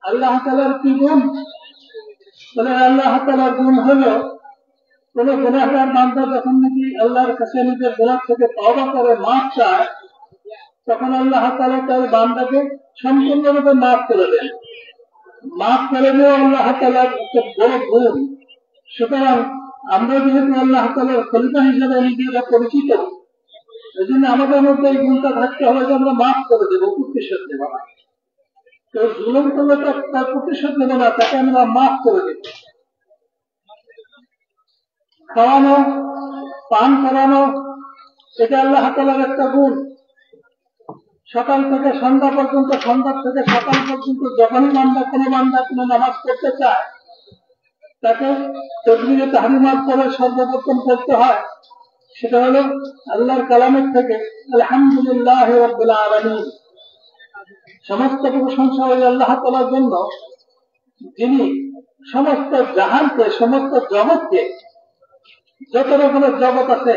আল্লাহ তাআলার কি গুণ? বলে আল্লাহ তাআলার গুণ হলো কোন গুনাহগার বান্দা যখন নাকি আল্লাহর কাছে নিজের গুনাহ থেকে তওবা করে মাফ চায়, তখন আল্লাহ তাআলা তার বান্দাকে সম্পূর্ণরূপে মাফ করে দেন। মাফ করে দেওয়া আল্লাহ তাআলার একটা বড় গুণ। সুতরাং আমরা যেহেতু আল্লাহ তাআলার খলিফা হিসেবে নিজেরা পরিচিত, এই জন্য আমাদের মধ্যে এই গুণটা থাকতে হবে যে আমরা মাফ করে দেবো, প্রতিশোধ দেব না। কেউ জুলুম করলে তার প্রতিশোধ দেব না, তাকে আমরা মাফ করে দেব। খাওয়ানো, পান করানো, এটা আল্লাহ তাআলার একটা গুণ। সকাল থেকে সন্ধ্যা পর্যন্ত, সন্ধ্যা থেকে সকাল পর্যন্ত যখনই কোনো বান্দা কোনো নামাজ পড়তে চায়, তাকে তাকবীরে তাহরিমাত করে সর্বপ্রথম করতে হয়। সেটা হলো আল্লাহর কালামের থেকে আলহামদুলিল্লাহি রাব্বিল আলামিন, সমস্ত প্রশংসা ওই আল্লাহ তাআলার জন্য যিনি সমস্ত জাহানকে, সমস্ত জগৎকে, যত রকমের জগৎ আছে,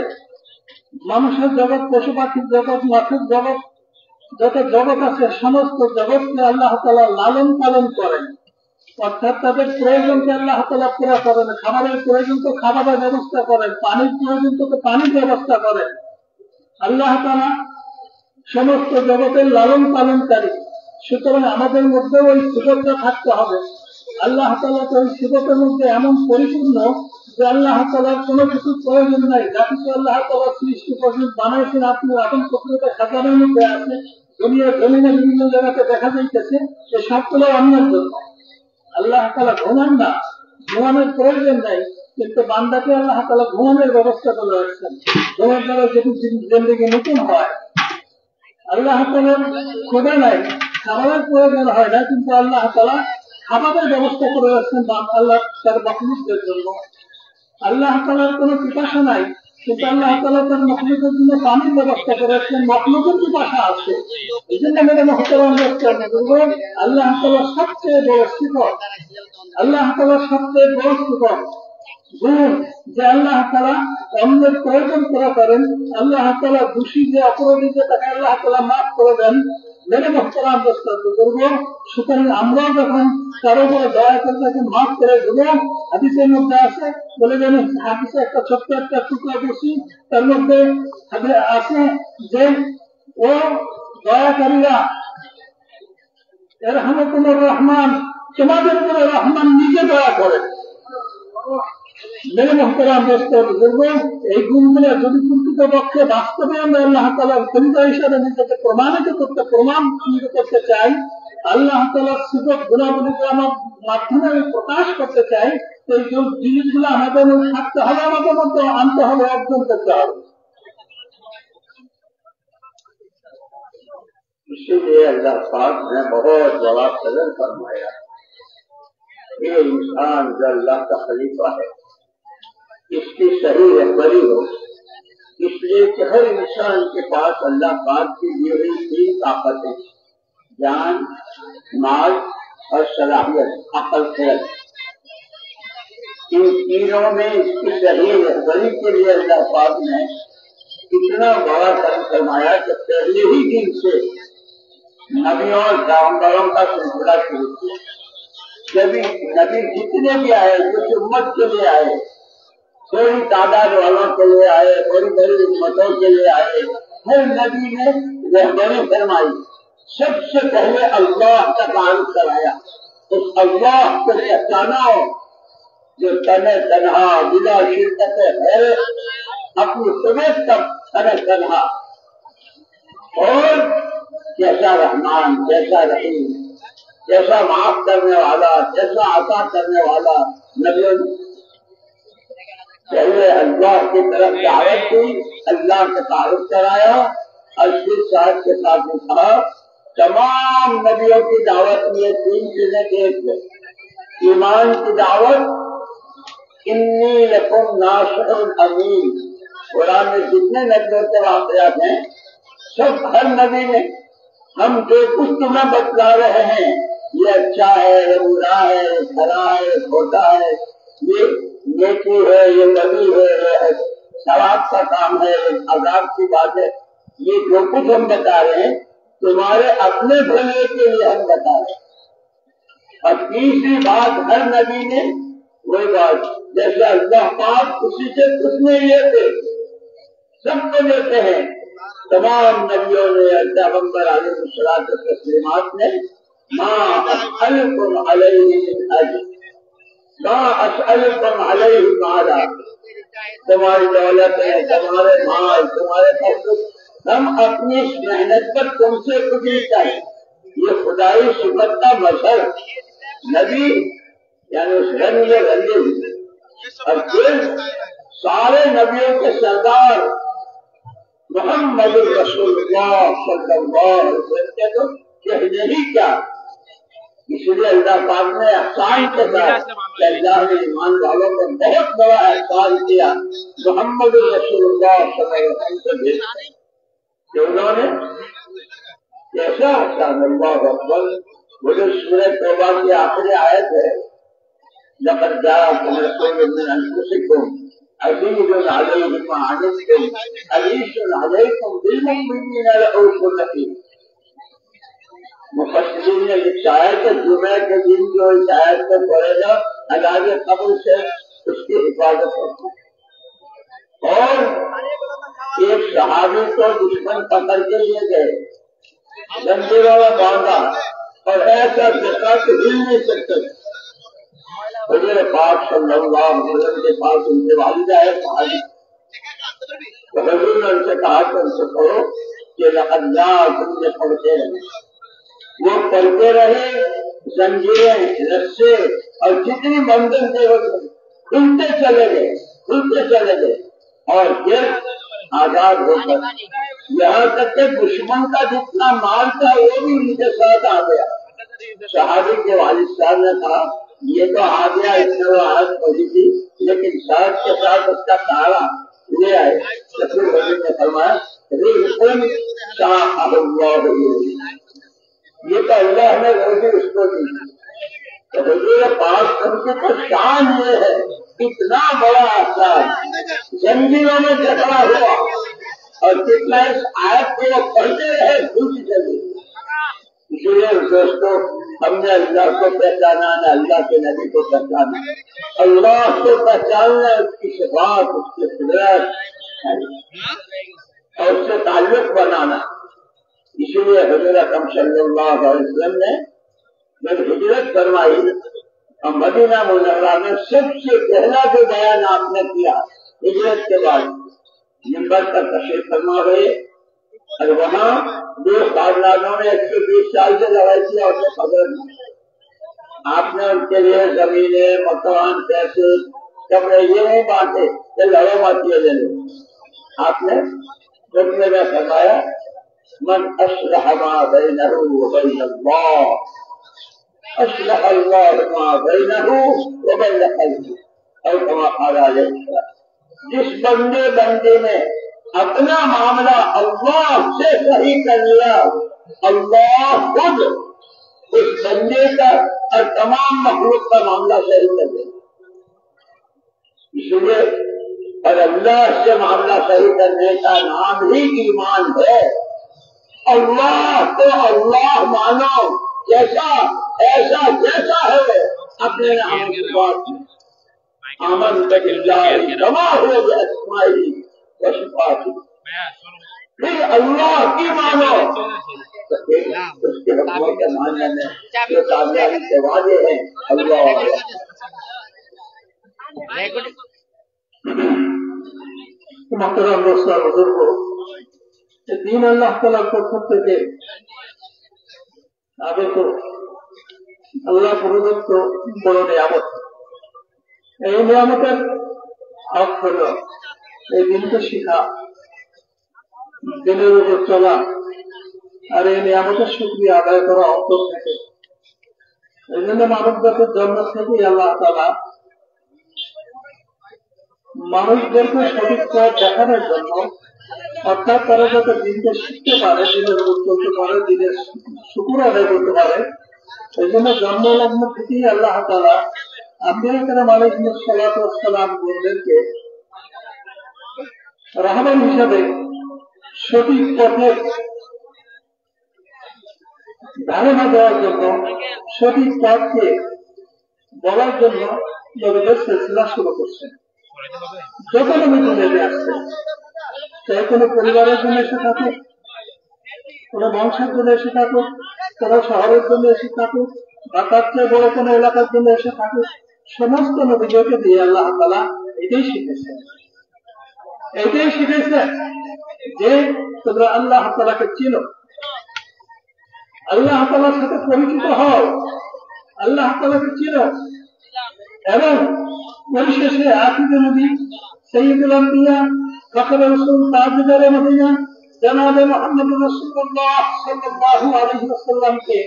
মানুষের জগৎ, পশু পাখির জগৎ, মাছের জগৎ, যত জগৎ আছে, সমস্ত জগৎকে আল্লাহ তাআলা লালন পালন করেন। অর্থাৎ তাদের প্রয়োজনকে আল্লাহ তাআলা পুরা করেন। খাবারের প্রয়োজন তো খাবারের ব্যবস্থা করেন, পানির প্রয়োজন তো পানির ব্যবস্থা করেন। আল্লাহ তাআলা সমস্ত জগতের লালন পালনকারী। সুতরাং আমাদের মধ্যে ওই সিফতটা থাকতে হবে। আল্লাহ তাআলা তো ওই সিফতের মধ্যে এমন পরিপূর্ণ যে আল্লাহ তাআলার কোনো কিছুর প্রয়োজন নাই। যা কিছু আল্লাহ তাআলা সৃষ্টি পর্যন্ত বানাইছেন, আপনি আদম প্রকৃতিতে খাজানের মধ্যে আছে, দুনিয়ার জমিনে বিভিন্ন জায়গাতে দেখা যাইতেছে, এই সবগুলো অন্যের জন্য। আল্লাহ তাআলা ঘুমান না, ঘুমানোর প্রয়োজন নাই, কিন্তু বান্দাকে আল্লাহ তাআলা ঘুমানোর ব্যবস্থা করে রাখছেন। ঘুমের দ্বারা যদি জিন্দেগি নতুন হয়। আল্লাহ তাআলার ক্ষুধা নাই, খাবারের প্রয়োজন হয় না, কিন্তু আল্লাহ তাআলা খাবারের ব্যবস্থা করে রাখছেন আল্লাহ তার মাখলুকদের জন্য। আল্লাহ তাআলার কোনো পিপাসা নাই, কিন্তু আল্লাহ তাআলা তার মাখলুকের জন্য পানির ব্যবস্থা করে রাখছেন। মাখলুকের পিপাসা আছে, এই জন্য মেরে মুহতারাম আল্লাহ তাআলা সবচেয়ে বড় সিফত, আল্লাহ তাআলা সবচেয়ে বড় সিফত গুণ যে আল্লাহ তাআলা অন্যের প্রয়োজন পুরা করেন। আল্লাহ তাআলা দোষী যে অপরাধী যে তাকে আল্লাহ তাআলা মাফ করে দেন। মেরে মুহতারাম দোস্তাদ করবো, সুতরাং আমরাও যখন কারো উপরে দয়া করে তাকে মাফ করে দেব, হাদিসের মধ্যে আছে, বলে যেন হাদিসে একটা ছোট্ট একটা টুকরা বসি, তার মধ্যে আছে যে ও দয়াকারীরা ইরহামুকুমুর রহমান, তোমাদের উপরে রহমান নিজে দয়া করেন। মেরে মুহতারাম দোস্তাদ করবো, এই গুণগুলো যদি প্রকৃতপক্ষে বাস্তবে আমরা আল্লাহ তাআলার খলিফা হিসেবে নিজেকে প্রমাণিত করতে চাই, আল্লাহ তাআলার সিফত গুণাবলীকে আমার মাধ্যমে প্রকাশ করতে চাই, তো এই জিনিসগুলো আমাদের মধ্যে থাকতে হবে, আমাদের মধ্যে আনতে হবে, অর্জন করতে হবে। इसीलिए अल्लाह पाक ने बहुत बड़ा फजल फरमाया। ये इंसान जो अल्लाह का खलीफा है, इसकी सही रहबरी हो, इसलिए कि हर इंसान के पास अल्लाह पाक की दी हुई तीन ताकतें, जान, माल और सलाहियत, अकल, खैर, इन तीनों में इसकी सही रहबरी के लिए अल्लाह पाक ने इतना बड़ा कर्म फरमाया कि पहले ही दिन से नबियों और पैगंबरों का सिलसिला शुरू किया। सभी नबी जितने भी आए, जिस उम्मत के लिए आए, थोड़ी तादाद वालों के लिए आए, थोड़ी बड़ी उम्मतों के लिए आए, हर नबी ने रहबरी फरमाई। सबसे पहले अल्लाह का तारुफ कराया। उस अल्लाह को पहचाना जो तने तनहा बिना शिरकत है, अपनी तबीयत तक तने तनहा, और जैसा रहमान, जैसा रहीम, जैसा माफ करने वाला, जैसा अता करने वाला। नबियों पहले अल्लाह की तरफ दावत दी, अल्लाह का तारुफ कराया, और फिर साथ के साथ कहा तमाम नबियों की दावत में तीन चीजें एक है। ईमान की दावत, इन्नी लकुम नासिहुन अमीन। कुरान में जितने नबियों के वाक़यात हैं, सब हर नबी ने हम जो कुछ तुम्हें बतला रहे हैं, ये अच्छा है, ये बुरा है, ये भला है, ये खोटा है, ये नेकी है, ये नबी है, ये सवाब का काम है, ये अजाब की बात है, ये जो कुछ हम बता रहे हैं तुम्हारे अपने भले के लिए हम बता रहे हैं। اور تیسری بات ہر نبی نے وہی بات جیسے اللہ پاک اسی سے پوچھنے لیے تھے سب کو لیتے ہیں تمام نبیوں نے پیغمبر علیہ الصلوۃ والتسلیمات نے ما اسألکم علیہ من اجر ما اسألکم علیہ مالا تمہاری دولت ہے تمہارے مال تمہارے پیسے ہم اپنی اس محنت پر تم سے کچھ نہیں چاہیے یہ خدائی صفت کا مظہر نبی یعنی اس رنگ میں رنگے ہوئے اور پھر سارے نبیوں کے سردار محمد رسول اللہ صلی اللہ علیہ وسلم کے تو کہنے ہی کیا اس لیے اللہ پاک نے احسان کے ساتھ اللہ نے ایمان والوں کو بہت بڑا احسان کیا محمد رسول اللہ صلی اللہ علیہ وسلم سے بھیج کہ انہوں نے کیسا احسان اللہ اکبر وہ جو سورہ توبہ کی آخری آیت ہے لقد جاءكم رسول من انفسكم عزيز عليه ما عنتم حريص عليكم بالمؤمنين رؤوف رحيم مفسرین نے لکھا کہ جمعہ کے دن جو اس آیت کو پڑھے گا عذاب قبر سے اس کی حفاظت ہوگی اور ایک صحابی کو دشمن پکڑ کے لیے گئے زنجیروں میں باندھا اور ایسا دیکھا کہ ہل نہیں سکتے حضور پاک صلی اللہ علیہ وسلم کے پاس ان کے والدہ ہے صحابی تو حضور نے ان سے کہا کہ ان سے کہو کہ لقد جاءكم سے پڑھتے رہے وہ پڑھتے رہے زنجیریں رسے اور جتنی بندھن تھے وہ کھلتے چلے گئے اور پھر آزاد ہو کر یہاں تک کہ دشمن کا جتنا مال تھا وہ بھی ان کے ساتھ آ گیا صحابی کے والد صاحب نے کہا یہ تو آ گیا اس نے وہ آج پڑھی تھی لیکن ساتھ کے ساتھ اس کا سہارا لے آئے رسول حضور نے فرمایا یہ تو اللہ نے روزی اس کو دی تو حضور پاک ان کی تو شان یہ ہے اتنا بڑا اثر زنجیروں میں جکڑا ہوا اور کتنا اس آیت کو وہ پڑھتے رہے خوشی چلی اس لیے دوستوں ہم نے اللہ کو پہچانا نہ اللہ کے نبی کو پہچانا اللہ کو پہچاننا اس کی صفات اس کی قدرت اور اس سے تعلق بنانا اسی لیے حضور اکرم صلی اللہ علیہ وسلم نے جب ہجرت فرمائی اور مدینہ منورہ میں سب سے پہلا جو بیان آپ نے کیا ہجرت کے بعد منبر پر تشریف فرما گئے اور وہاں دو خاندانوں نے 120 سال سے لڑائی کیا اور خبر نہیں آپ نے ان کے لیے زمینیں مکان پیسے کپڑے یہ نہیں بانٹے کہ لڑو مت یہ لے لو آپ نے خطبے میں فرمایا من اصلح ما بینہ وبین اللہ اصلح اللہ ما بینہ وبین خلقہ اور کما قال علیہ السلام جس بندے نے اپنا معاملہ اللہ سے صحیح کر لیا اللہ خود اس بندے کا اور تمام مخلوق کا معاملہ صحیح کر دے اس لیے اور اللہ سے معاملہ صحیح کرنے کا نام ہی ایمان ہے اللہ تو اللہ مانو جیسا ایسا جیسا ہے اپنے نام کی بات میں آمن باللہ جمع ہو گیا اسماعیل وصفاتی پھر اللہ کی مانو اس کے حکموں کے ماننے میں جو کامیابی کے وعدے ہیں اللہ محترم دوستان بزرگوں دین اللہ تعالیٰ کو خود থেকে আগে তো আল্লাহ প্রদত্ত বড় নিয়ামত এই নিয়ামতের হক হল এই দিনকে শিখা দিনের উপর চলা আর এই নিয়ামতের শুকরিয়া আদায় করা অন্তর থেকে এই জন্য মানব জাতির জন্ম থেকেই আল্লাহ তাআলা মানুষদেরকে সঠিক পথ দেখানোর জন্য অর্থাৎ তারা যাতে দিনকে শিখতে পারে দিনের উপর চলতে পারে দিনের শুকর আদায় করতে পারে এই জন্য জন্মলগ্ন থেকেই আল্লাহ তাআলা আম্বিয়া কেরাম আলাইহিস সালাতু ওয়াস সালাম বলদেরকে রাহমান হিসাবে সঠিক পথের ধারণা দেওয়ার জন্য সঠিক পথকে বলার জন্য নবীদের সিলসিলা শুরু করছেন। যত নবী দুনিয়াতে আসছে, চাই কোনো পরিবারের জন্য এসে থাকুক, কোন বংশের জন্য এসে থাকুক, কোন শহরের জন্য এসে থাকুক, বা তার চেয়ে বড় কোনো এলাকার জন্য এসে থাকুক, সমস্ত নবীদেরকে দিয়ে আল্লাহ তাআলা এটাই শিখেছেন। এটাই শিখেছেন যে তোমরা আল্লাহ তাআলাকে চিনো, আল্লাহ তাআলার সাথে পরিচিত হও, আল্লাহ তাআলাকে চিনো, এবং পরিশেষে আখিরি নবী সাইয়্যিদুল আম্বিয়া ফখরুর রাসূল তাজদারে মদিনা জনাবে মুহাম্মদ রাসূলুল্লাহ সাল্লাল্লাহু আলাইহি ওয়াসাল্লামকে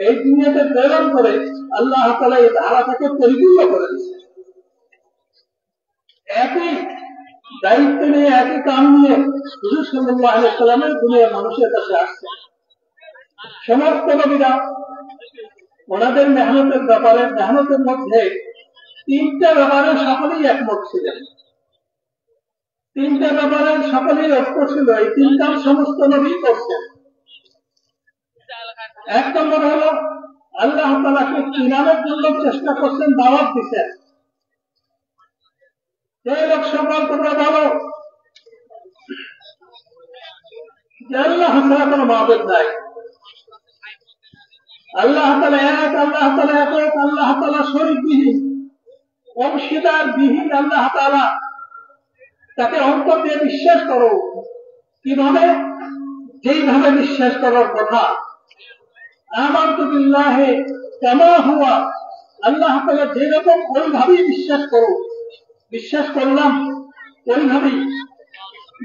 এই দুনিয়াতে প্রেরণ করে আল্লাহ তাআলা এই ধারাটাকে পরিপূর্ণ করে দিয়েছেন। একই দায়িত্ব নিয়ে, একই কাম নিয়ে হুজুর সাল্লাল্লাহু আলাইহি ওয়াসাল্লামের দুনিয়ার মানুষের কাছে আসছে। সমস্ত নবীরা ওনাদের মেহনতের ব্যাপারে, মেহনতের মধ্যে তিনটা ব্যাপারে সকলেই একমত ছিলেন, তিনটা ব্যাপারে সকলেই ঐক্য ছিল। এই তিনটা সমস্ত নবী করছেন। এক নম্বর হলো আল্লাহ তাআলাকে চিনানোর জন্য চেষ্টা করছেন, দাওয়াত দিচ্ছেন। এই লোক সকল তোমরা বলো যে আল্লাহ ছাড়া কোনো মাবুদ নাই, আল্লাহ তাআলা এক, আল্লাহ তাআলা এক, আল্লাহ তাআলা শরীকবিহীন, অংশীদার বিহীন আল্লাহ তাআলা, তাকে অন্তর দিয়ে বিশ্বাস করো। কিভাবে? যেইভাবে বিশ্বাস করার কথা, আমানতু বিল্লাহি কামা হুয়া, আল্লাহ তাআলা যেরকম ওইভাবেই বিশ্বাস করো। বিশ্বাস করলাম ওইভাবেই।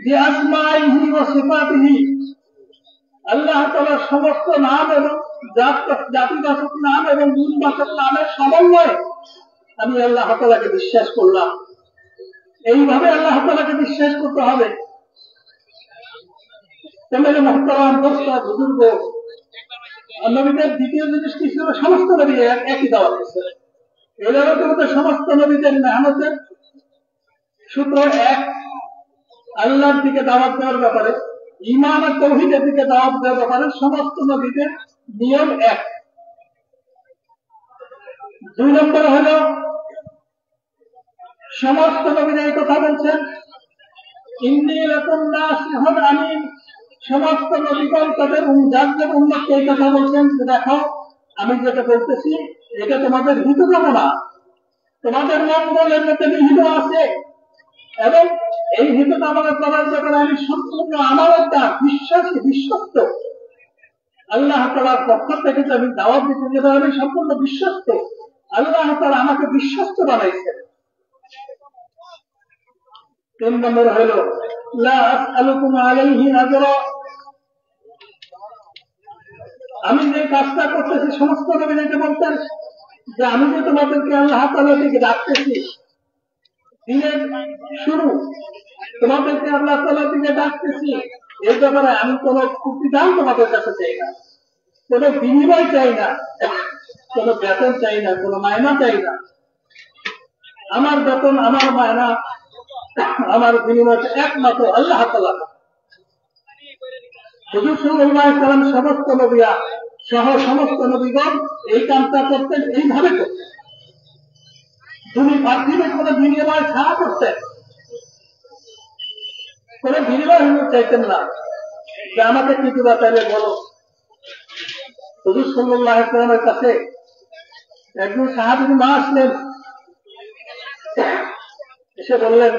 বিআসমাইহি ওয়া সিফাতিহি, আল্লাহ তাআলার সমস্ত নাম এবং জাতিবাচক নাম এবং গুণবাচক নামের সমন্বয়ে আমি আল্লাহ তাআলাকে বিশ্বাস করলাম। এইভাবে আল্লাহ তাআলাকে বিশ্বাস করতে হবে। তেমনি মুহতারাম দোস্ত বুজুর্গ, নবীদের দ্বিতীয় জিনিস কি ছিল? সমস্ত নবী একই দাওয়াত দিচ্ছে। এই দাওয়াতের মধ্যে সমস্ত নবীদের মেহনতের সূত্র এক, আল্লাহর দিকে দাওয়াত দেওয়ার ব্যাপারে, ঈমান আর তাওহীদের দিকে দাওয়াত দেওয়ার ব্যাপারে সমস্ত নবীদের নিয়ম এক। দুই নম্বর হলো সমস্ত নবীরা এই কথা বলছেন, ইন্নী লাকুম নাসিহুন আমিন। সমস্ত নবীগণ তাদের যাদের উম্মতকে এই কথা বলছেন যে দেখো, আমি যেটা বলতেছি এটা তোমাদের হিতকামনা, তোমাদের মঙ্গলের মধ্যে নিহিত আছে, এবং এই হিতকামনা করার ব্যাপারে আমি সম্পূর্ণ আমানতদার, বিশ্বাসী, বিশ্বস্ত। আল্লাহ তাআলার পক্ষ থেকে যে আমি দাওয়াত দিতে যেটা আমি সম্পূর্ণ বিশ্বস্ত, আল্লাহ তাআলা আমাকে বিশ্বস্ত বানাইছেন। তিন নম্বর হল লা আসআলুকুম আলাইহি আজরা, আমি যে কাজটা করতেছি সমস্ত নবীরা এটা বলতেন যে আমি যে তোমাদেরকে আল্লাহ তাআলার দিকে ডাকতেছি, দিনের শুরু তোমাদেরকে আল্লাহ তাআলার দিকে ডাকতেছি, এই ব্যাপারে আমি কোনো প্রতিদান তোমাদের কাছে চাই না, কোনো বিনিময় চাই না, কোনো বেতন চাই না, কোনো মায়না চাই না। আমার বেতন, আমার মায়না, আমার বিনিময় একমাত্র আল্লাহ তাআলা। হুজুর সাল্লাল্লাহু আলাইহি ওয়াসাল্লাম সমস্ত নবীরা সহ সমস্ত নবীগণ এই কাজটা করতেন, এইভাবে করতেন। তুমি পার্থিবের কোনো বিনিময় ছাড়া করতেন, কোন বিনিময় চাইতেন না যে আমাকে কিছু বাঁচালে বলো। হুজুর সাল্লাল্লাহু আলাইহি ওয়াসাল্লামের কাছে একজন সাহাবী মা আসলেন, এসে বললেন,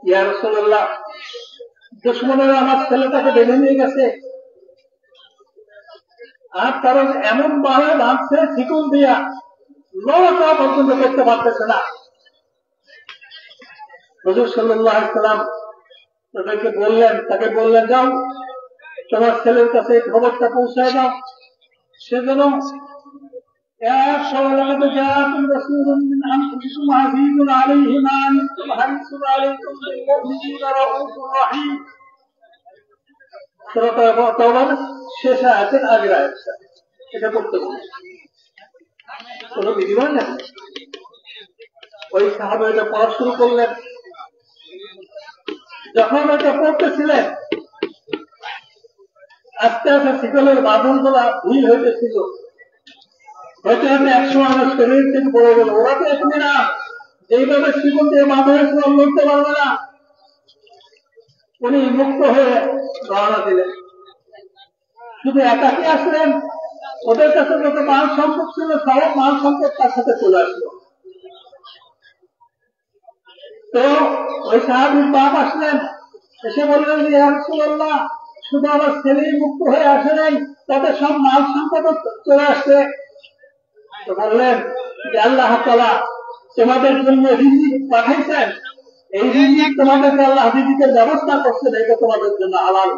ইয়া রাসূলুল্লাহ, দুশমনেরা আমার ছেলেটাকে বেঁধে নিয়ে গেছে, আর তারা এমন ভাবে বাঁধছে শিকল দিয়া, লড়াটা পর্যন্ত করতে পারতেছে না। হুজুর সাল্লাল্লাহু আলাইহি ওয়াসাল্লাম তাকে বললেন যাও তোমার ছেলের কাছে খবরটা পৌঁছায় দাও, সে যেন শেষ আয়াতের আগের আয়াতটা এটা করতে বলে কোন বিনিময় নেই। ওই সাহাবা এটা পড়া শুরু করলেন। যখন এটা পড়তেছিলেন, আস্তে আস্তে শিকলের বাঁধন গুলা ভুল হইতেছিল, হয়তো হয়তো 100 আমার শরীর থেকে পড়ে গেল। ওরা তো এখানে না, এইভাবে শিকল দিয়ে বাঁধা হয়েছিল, লড়তে পারবে না। উনি মুক্ত হয়ে রওনা দিলেন। শুধু একাকি আসলেন, ওদের কাছে যত মাল সম্পদ ছিল সব মাল সম্পদ তার সাথে চলে আসলো। তো ওই সাহাবীর বাপ আসলেন, এসে বললেন যে ইয়া রাসূলুল্লাহ, শুধু আমার ছেলেই মুক্ত হয়ে আসে নাই, তাতে সব মাল সম্পদ চলে আসছে। তো বললেন যে আল্লাহ তাআলা তোমাদের জন্য রিজিক পাঠাইছেন, এই রিজিক তোমাদেরকে আল্লাহ রিজিকের ব্যবস্থা করছেন, এটা তোমাদের জন্য হালাল।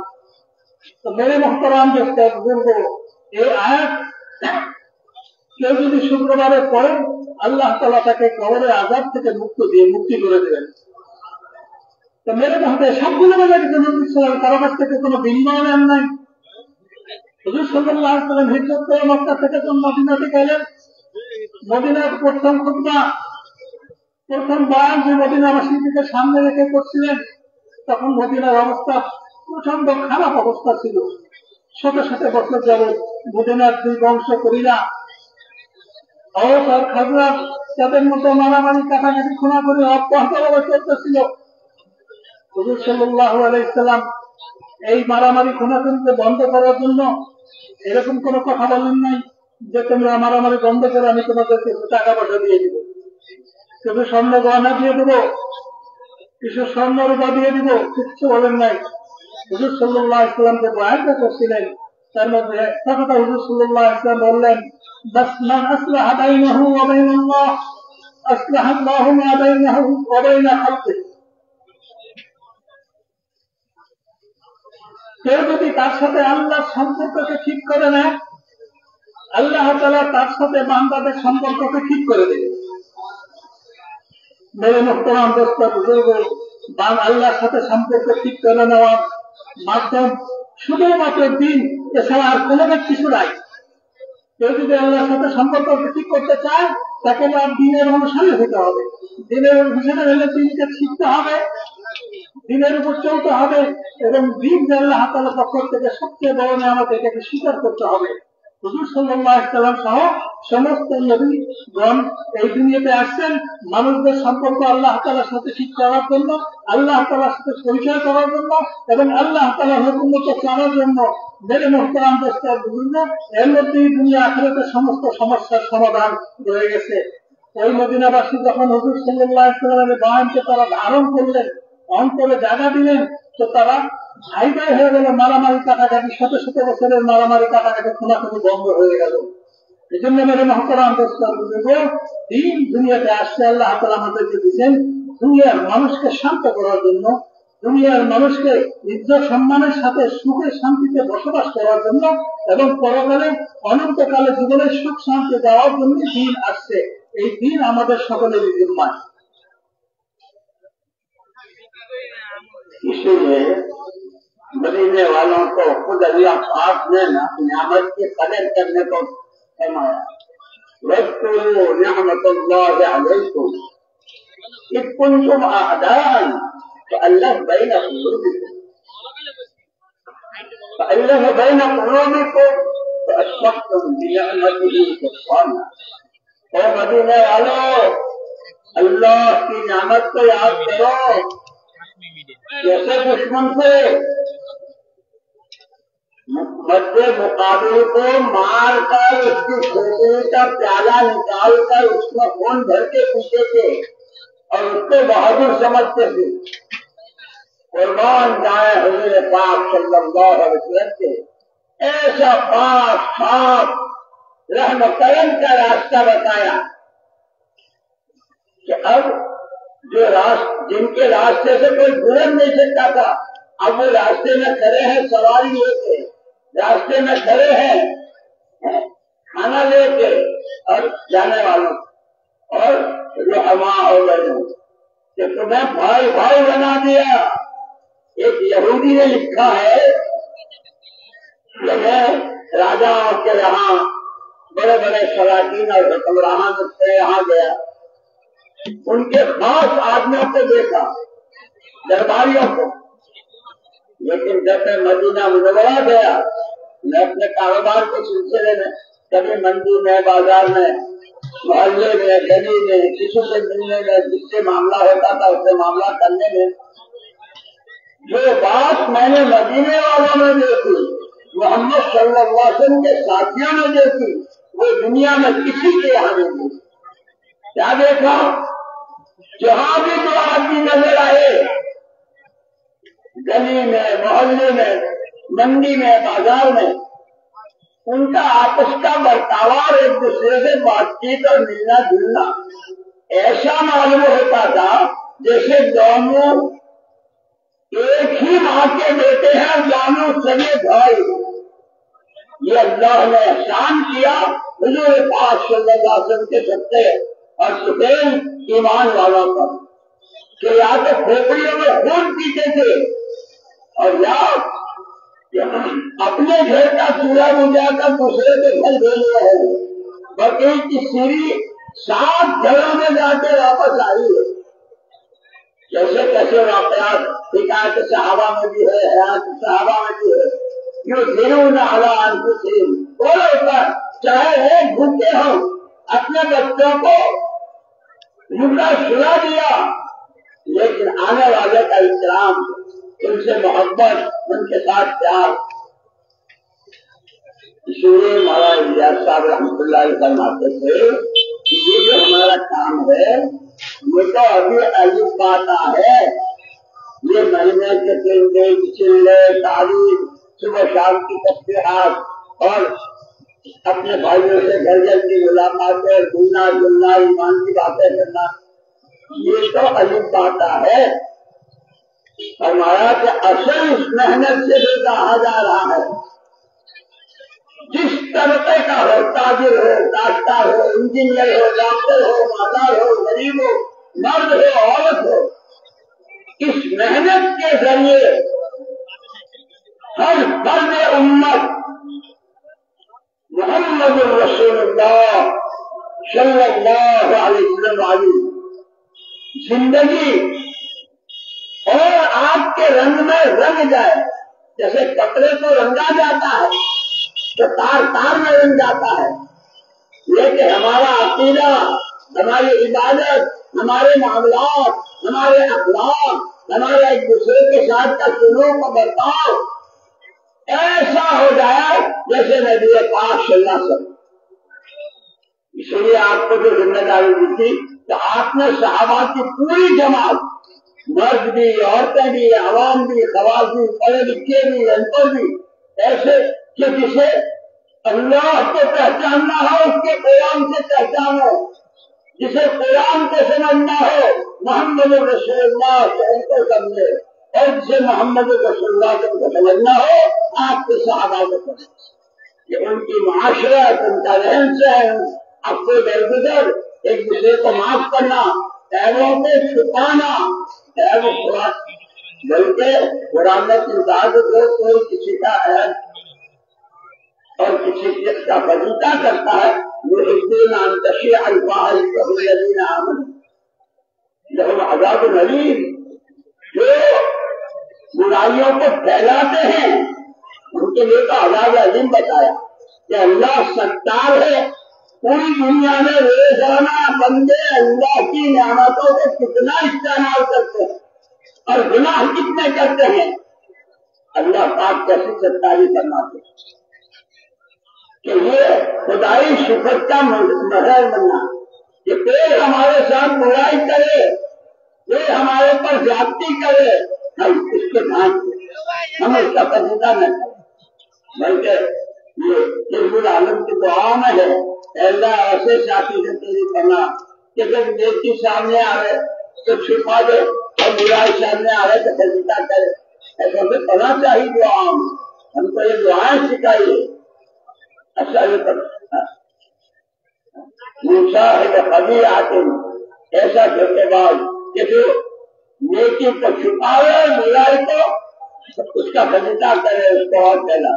তো মেরে মুহতারাম বলবো, এই আয়াত কেউ যদি শুক্রবারে পড়েন, আল্লাহ তাআলা তাকে কবরের আযাব থেকে মুক্তি করে দেবেন। তো মেরে মহতে সবগুলো মেলাকে নবী সাল্লাল্লাহু আলাইহি কারো কাছ থেকে কোনো বিনিময় নেন নাই। হুজুর সাল্লাল্লাহু আলাইহি ওয়াসাল্লাম হিজরত করে মক্কা থেকে মদিনাতে গেলেন। মদিনার প্রথম খুতবা, প্রথম বয়ান যে মদিনাবাসীকে সামনে রেখে করছিলেন, তখন মদিনার অবস্থা প্রচন্ড খারাপ অবস্থা ছিল। শত শত বছর যাবৎ মদিনার দুই বংশ করিলা আওস আর খাজরাজ তাদের মধ্যে মারামারি কাটাকাটি খুনাখুনি অব্যাহতভাবে চলতেছিল। হুজুর সাল্লাল্লাহু আলাইহি সাল্লাম এই মারামারি খুনাখুনিকে বন্ধ করার জন্য এরকম কোন কথা বলেন নাই যে তোমরা মারামারি বন্ধ করে আমি তোমাদেরকে টাকা পয়সা দিয়ে দিব, কিছু স্বর্ণ গয়না দিয়ে দেবো, কিছু স্বর্ণ রূপা দিয়ে দিব, কিচ্ছু বলেন নাই। হুজুর সাল্লাল্লাহু আলাইহি সাল্লামকে বয়ানটা করছিলেন, তার মধ্যে একটা কথা হুজুর সাল্লাল্লাহু আলাইহি সাল্লাম বললেন, বাস মান আসলাহ বাইনাহু ওয়া বাইনাল্লাহ আসলাহ আল্লাহু মা বাইনাহু ওয়া বাইনা খালকিহি। কেউ যদি তার সাথে আল্লাহর সম্পর্ককে ঠিক করে নেয়, আল্লাহ তাআলা তার সাথে বান্দাদের সম্পর্ককে ঠিক করে দেবে। মেরে মুহতারাম দোস্ত বুজুর্গ, আল্লাহর সাথে সম্পর্ক ঠিক করে নেওয়ার মাধ্যম শুধুমাত্র দিন, এছাড়া আর কোনো কিছু নাই। কেউ যদি আল্লাহর সাথে সম্পর্ক ঠিক করতে চায়, তাকে আর দিনের অনুসারী হতে হবে। দিনের অনুসারী হলে দিনকে শিখতে হবে, দিনের উপর চলতে হবে, এবং দিন যে আল্লাহ তাআলার পক্ষ থেকে সবচেয়ে বড় নিয়ামত, এটাকে স্বীকার করতে হবে। হুজুর সাল্লাল্লাহু আলাইহি সাল্লাম সহ সমস্ত নবীগণ এই দুনিয়াতে আসছেন মানুষদের সম্পর্ক আল্লাহ তাআলার সাথে ঠিক করার জন্য, আল্লাহ তাআলার সাথে পরিচয় করার জন্য, এবং আল্লাহ তাআলার হুকুম মতো চলার জন্য। মেরে মুহতারাম দোস্ত বুজুর্গ, এর মধ্যেই দুনিয়া আখিরাতের সমস্ত সমস্যার সমাধান হয়ে গেছে। ওই মদিনাবাসী যখন হুজুর সাল্লাল্লাহু আলাইহি সাল্লামের বয়ানকে তারা ধারণ করলেন, অন্তরে জায়গা দিলেন, তো তারা ভাই ভাই হয়ে গেল। মারামারি কাটাকাটি, শত শত বছরের মারামারি কাটাকাটি খুনাখুনি বন্ধ হয়ে গেল। এই জন্য মেরে মুহতারাম দোস্ত বুজুর্গ, দিন দুনিয়াতে আসছে আল্লাহ তাআলা আমাদেরকে দিয়েছেন দুনিয়ার মানুষকে শান্ত করার জন্য, দুনিয়ার মানুষকে ইজ্জত সম্মানের সাথে সুখে শান্তিতে বসবাস করার জন্য, এবং পরকালে অনন্তকালে জীবনের সুখ শান্তি দেওয়ার জন্য দিন আসছে। এই দিন আমাদের সকলেরই জিম্মায়। इसीलिए मदीने वालों को खुद अल्लाह पाक ने नियामत की कदर करने को फरमाया, वज़कुरू निअमतल्लाहि अलैकुम इज़ कुंतुम अअदाअन फअल्लफ़ बैन क़ुलूबिकुम फअस्बहतुम बिनिअमतिही इख़वाना। ओ मदीने वालों, अल्लाह की नियामत को याद करो। जैसे दुश्मन से मध्य मुकाबिल को मार कर उसकी खोपड़ी का प्याला निकाल कर उसमें खून भर के पीते थे और उसको बहादुर समझते थे। कुर्बान जाए हुजूर पाक सल्लल्लाहु अलैहि वसल्लम के ऐसा पाक साफ रहम करम का रास्ता बताया कि अब जो जिनके रास्ते से कोई गुजर नहीं सकता था, अब वो रास्ते में खड़े हैं सवारी लेके, रास्ते में खड़े हैं खाना लेके और जाने वालों, और रहमा और बहनों कि तुम्हें भाई भाई बना दिया। एक यहूदी ने लिखा है कि मैं राजाओं के यहाँ बड़े बड़े सलातीन और हुक्मरान से यहाँ गया, उनके खास आदमियों को देखा, दरबारियों को, लेकिन जब मैं मदीना मुनव्वरा गया, मैं अपने कारोबार के सिलसिले में کبھی منڈی میں، بازار میں، محلے میں، گلی میں، کسی سے ملنے میں، جس سے معاملہ ہوتا تھا اس سے معاملہ کرنے میں جو بات میں نے مدینے والوں میں دیکھی، محمد صلی اللہ علیہ وسلم کے ساتھیوں نے دیکھی، وہ دنیا میں کسی کے یہاں نہیں دیکھی۔ کیا دیکھا؟ جہاں بھی جو آدمی نظر آئے، گلی میں، محلے میں، منڈی میں، بازار میں، ان کا آپس کا برتاوار ایک دوسرے سے بات چیت اور ملنا جلنا ایسا معلوم ہوتا تھا جیسے دونوں ایک ہی ماں کے بیٹے ہیں، دونوں سگے بھائی۔ یہ اللہ نے احسان کیا حضور پاک صلی اللہ علیہ وسلم کے سچے اور سفید ایمان والوں پر کہ یا تو کھوپڑیوں میں خون پیتے تھے اور یا اپنے گھر کا چولہا بجھا کر دوسرے کے گھر بھیجے ہیں۔ بقیر کی سیڑھی 7 گھروں میں جا کے واپس آئی ہے۔ کیسے کیسے واقعات حکایت صحابہ میں بھی ہے، حیات صحابہ میں بھی ہے۔ جو دنوں حالان بولو کر چاہے وہ بھوکے ہوں اپنے بچوں کو بھوکا سلا دیا، لیکن آنے والے کا احترام، ان سے محبت، ان کے ساتھ پیار۔ اس لیے مولانا الیاس صاحب رحمۃ اللہ علیہ فرماتے تھے کہ یہ جو ہمارا کام ہے یہ تو ابھی الف پاتا ہے، یہ مہینے کے 3 دن چلے تعلیم، صبح شام کی تسبیحات اور اپنے بھائیوں سے گھر گھر کی ملاقاتیں، گھلنا جلنا، ایمان کی باتیں کرنا، یہ تو الف پاتا ہے۔ فرمایا کہ اصل اس محنت سے بھی کہا جا رہا ہے جس طبقے کا ہو، تاجر ہو، کاشتکار ہو، انجینئر ہو، ڈاکٹر ہو، مالدار ہو، غریب ہو، مرد ہو، عورت ہو، اس محنت کے ذریعے ہر فرد امت محمد رسول اللہ صلی اللہ علیہ وسلم والی زندگی اور آگ کے رنگ میں رنگ جائے۔ جیسے کپڑے کو رنگا جاتا ہے تو تار تار میں رنگ جاتا ہے، لیکن ہمارا عقیدہ، ہماری عبادت، ہمارے معاملات، ہمارے اخلاق، ہمارے ایک دوسرے کے ساتھ کا سلوک و برتاؤ ایسا ہو جائے جیسے نبی پاک صلی اللہ علیہ وسلم۔ اس لیے آپ کو جو ذمہ داری دی تھی کہ آپ نے صحابہ کی پوری جماعت، مرد بھی، عورتیں بھی، عوام بھی، خواص بھی، پڑھے لکھے بھی، ان پڑھ بھی، ایسے کہ جسے اللہ کو پہچاننا ہو اس کے قرآن سے پہچانو، جسے قرآن کو سمجھنا ہو محمد رسول اللہ سے ان کو سمجھے، اور جسے محمد رسول اللہ سے ان کو سمجھنا ہو آپ کے صحابہ کو سمجھے کہ ان کی معاشرت، ان کا رہن سہن، اب کو درگزر، ایک دوسرے کو معاف کرنا، عیبوں کو چھپانا، عیب بلکہ قرآن کی عبادت ہو کوئی کسی کا عیب اور کسی کا فضیلہ کرتا ہے، یحبون ان تشیع الفاحشۃ فی الذین آمنوا لہم عذاب الیم۔ جو برائیوں کو پھیلاتے ہیں ان کے لیے تو عذاب عظیم بتایا کہ اللہ ستار ہے، پوری دنیا میں روزانہ بندے اللہ کی نعمتوں کو کتنا استعمال کرتے ہیں اور گناہ کتنے کرتے ہیں، اللہ پاک کیسی ستاری فرماتے ہیں کہ یہ خدائی صفت کا مظہر بننا کہ کوئی ہمارے ساتھ برائی کرے، کوئی ہمارے پر زیادتی کرے، ہم اس کے ساتھ ہم اس کا فضیلہ نہ کریں، بلکہ یہ حزب العالم کی دعا میں ہے اے اللہ ایسے ساتھی سے تیری پناہ کہ جب نیکی سامنے آئے تو چھپا دے اور برائی سامنے آئے تو فضیلہ کرے۔ ایسا تو پناہ چاہیے دعا میں، ہم کو یہ دعائیں سکھائیے۔ اچھا مصاحب خبیثۃ، ایسا دھوکے باز کہ جو نیکی کو چھپاوے، برائی کو اس کا فضیلہ کرے، اس کو اور پھیلا،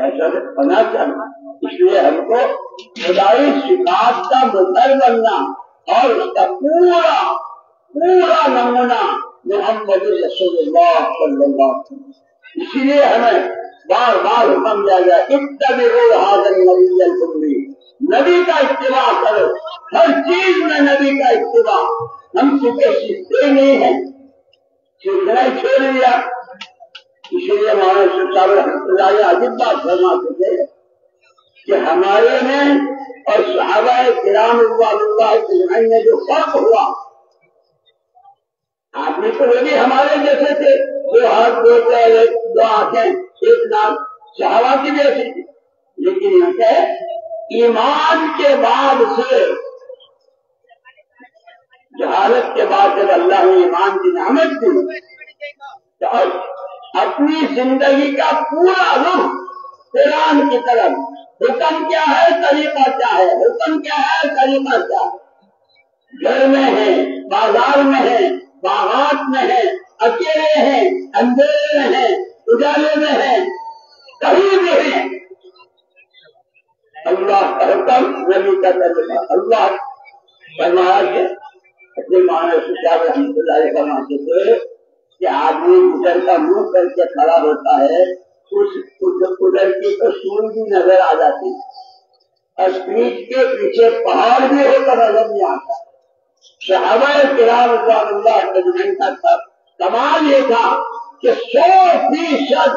ایسا پناہ چاہیے۔ اس لیے ہم کو خدائی صفات کا مظہر بننا اور اس کا پورا پورا نمونہ محمد رسول اللہ صلی اللہ علیہ وسلم۔ اسی لیے ہمیں बार बार हुक्म दिया गया इत्तबिउ हाज़ा नबिय्यल उम्मी, नबी का इत्तिबा करो, हर चीज में नबी का इत्तिबा। हम चूंकि सीखते नहीं है, सीखना ही छोड़ दिया, इसीलिए हमारे साहब रहमतुल्लाह अलैह अजीब बात फरमाते थे कि हमारे में और सहाबा किराम रिज़वानुल्लाह अजमईन में जो फर्क हुआ, आदमी तो वो भी हमारे जैसे थे, दो हाथ दो पैर दो आंखें एक नाक, सहाबा की भी ऐसी थी, लेकिन यहाँ पे ईमान के बाद से, जहालत के बाद जब अल्लाह ने ईमान की नेमत दी तो अपनी जिंदगी का पूरा रुख कुरान की तरफ, हुक्म क्या है तरीका क्या है, हुक्म क्या है तरीका क्या है, घर में है, बाजार में है, बागात में है, अकेले हैं, अंधेरे में है, उजाले में है, कहीं भी है, अल्लाह का हुक्म नबी का तरीका। अल्लाह फरमाया कि अपने माने साहब रहमतुल्लाह अलैह फरमाते थे कि आदमी गुजर का मुंह करके खड़ा होता है, उस उधर की तो सूरज भी नजर आ जाती है और पीठ के पीछे पहाड़ भी होकर नजर नहीं आता। सहाबा किराम रिज़वानुल्लाह अजमईन का कमाल ये था कि 100%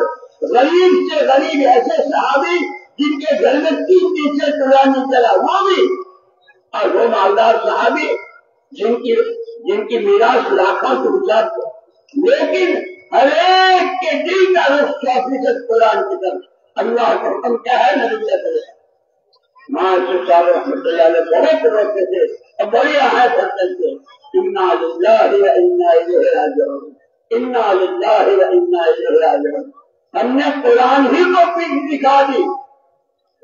गरीब से गरीब ऐसे सहाबी जिनके घर में 3 से चूल्हा नहीं चला वो भी, और वो मालदार सहाबी जिनकी मीरास लाखों से ऊंचा थी, लेकिन हर एक के दिल का रुख 100% कुरान की तरफ। अल्लाह का हुक्म क्या है नबी का तरीका। माशा साहब रहमतुल्लाह अलैह बहुत रोते थे और बड़ी आयत पढ़ते थे, इन्ना लिल्लाहि व इन्ना इलैहि राजिऊन, इन्ना लिल्लाहि व इन्ना इलैहि राजिऊन। हमने कुरान ही को पीठ दिखा दी,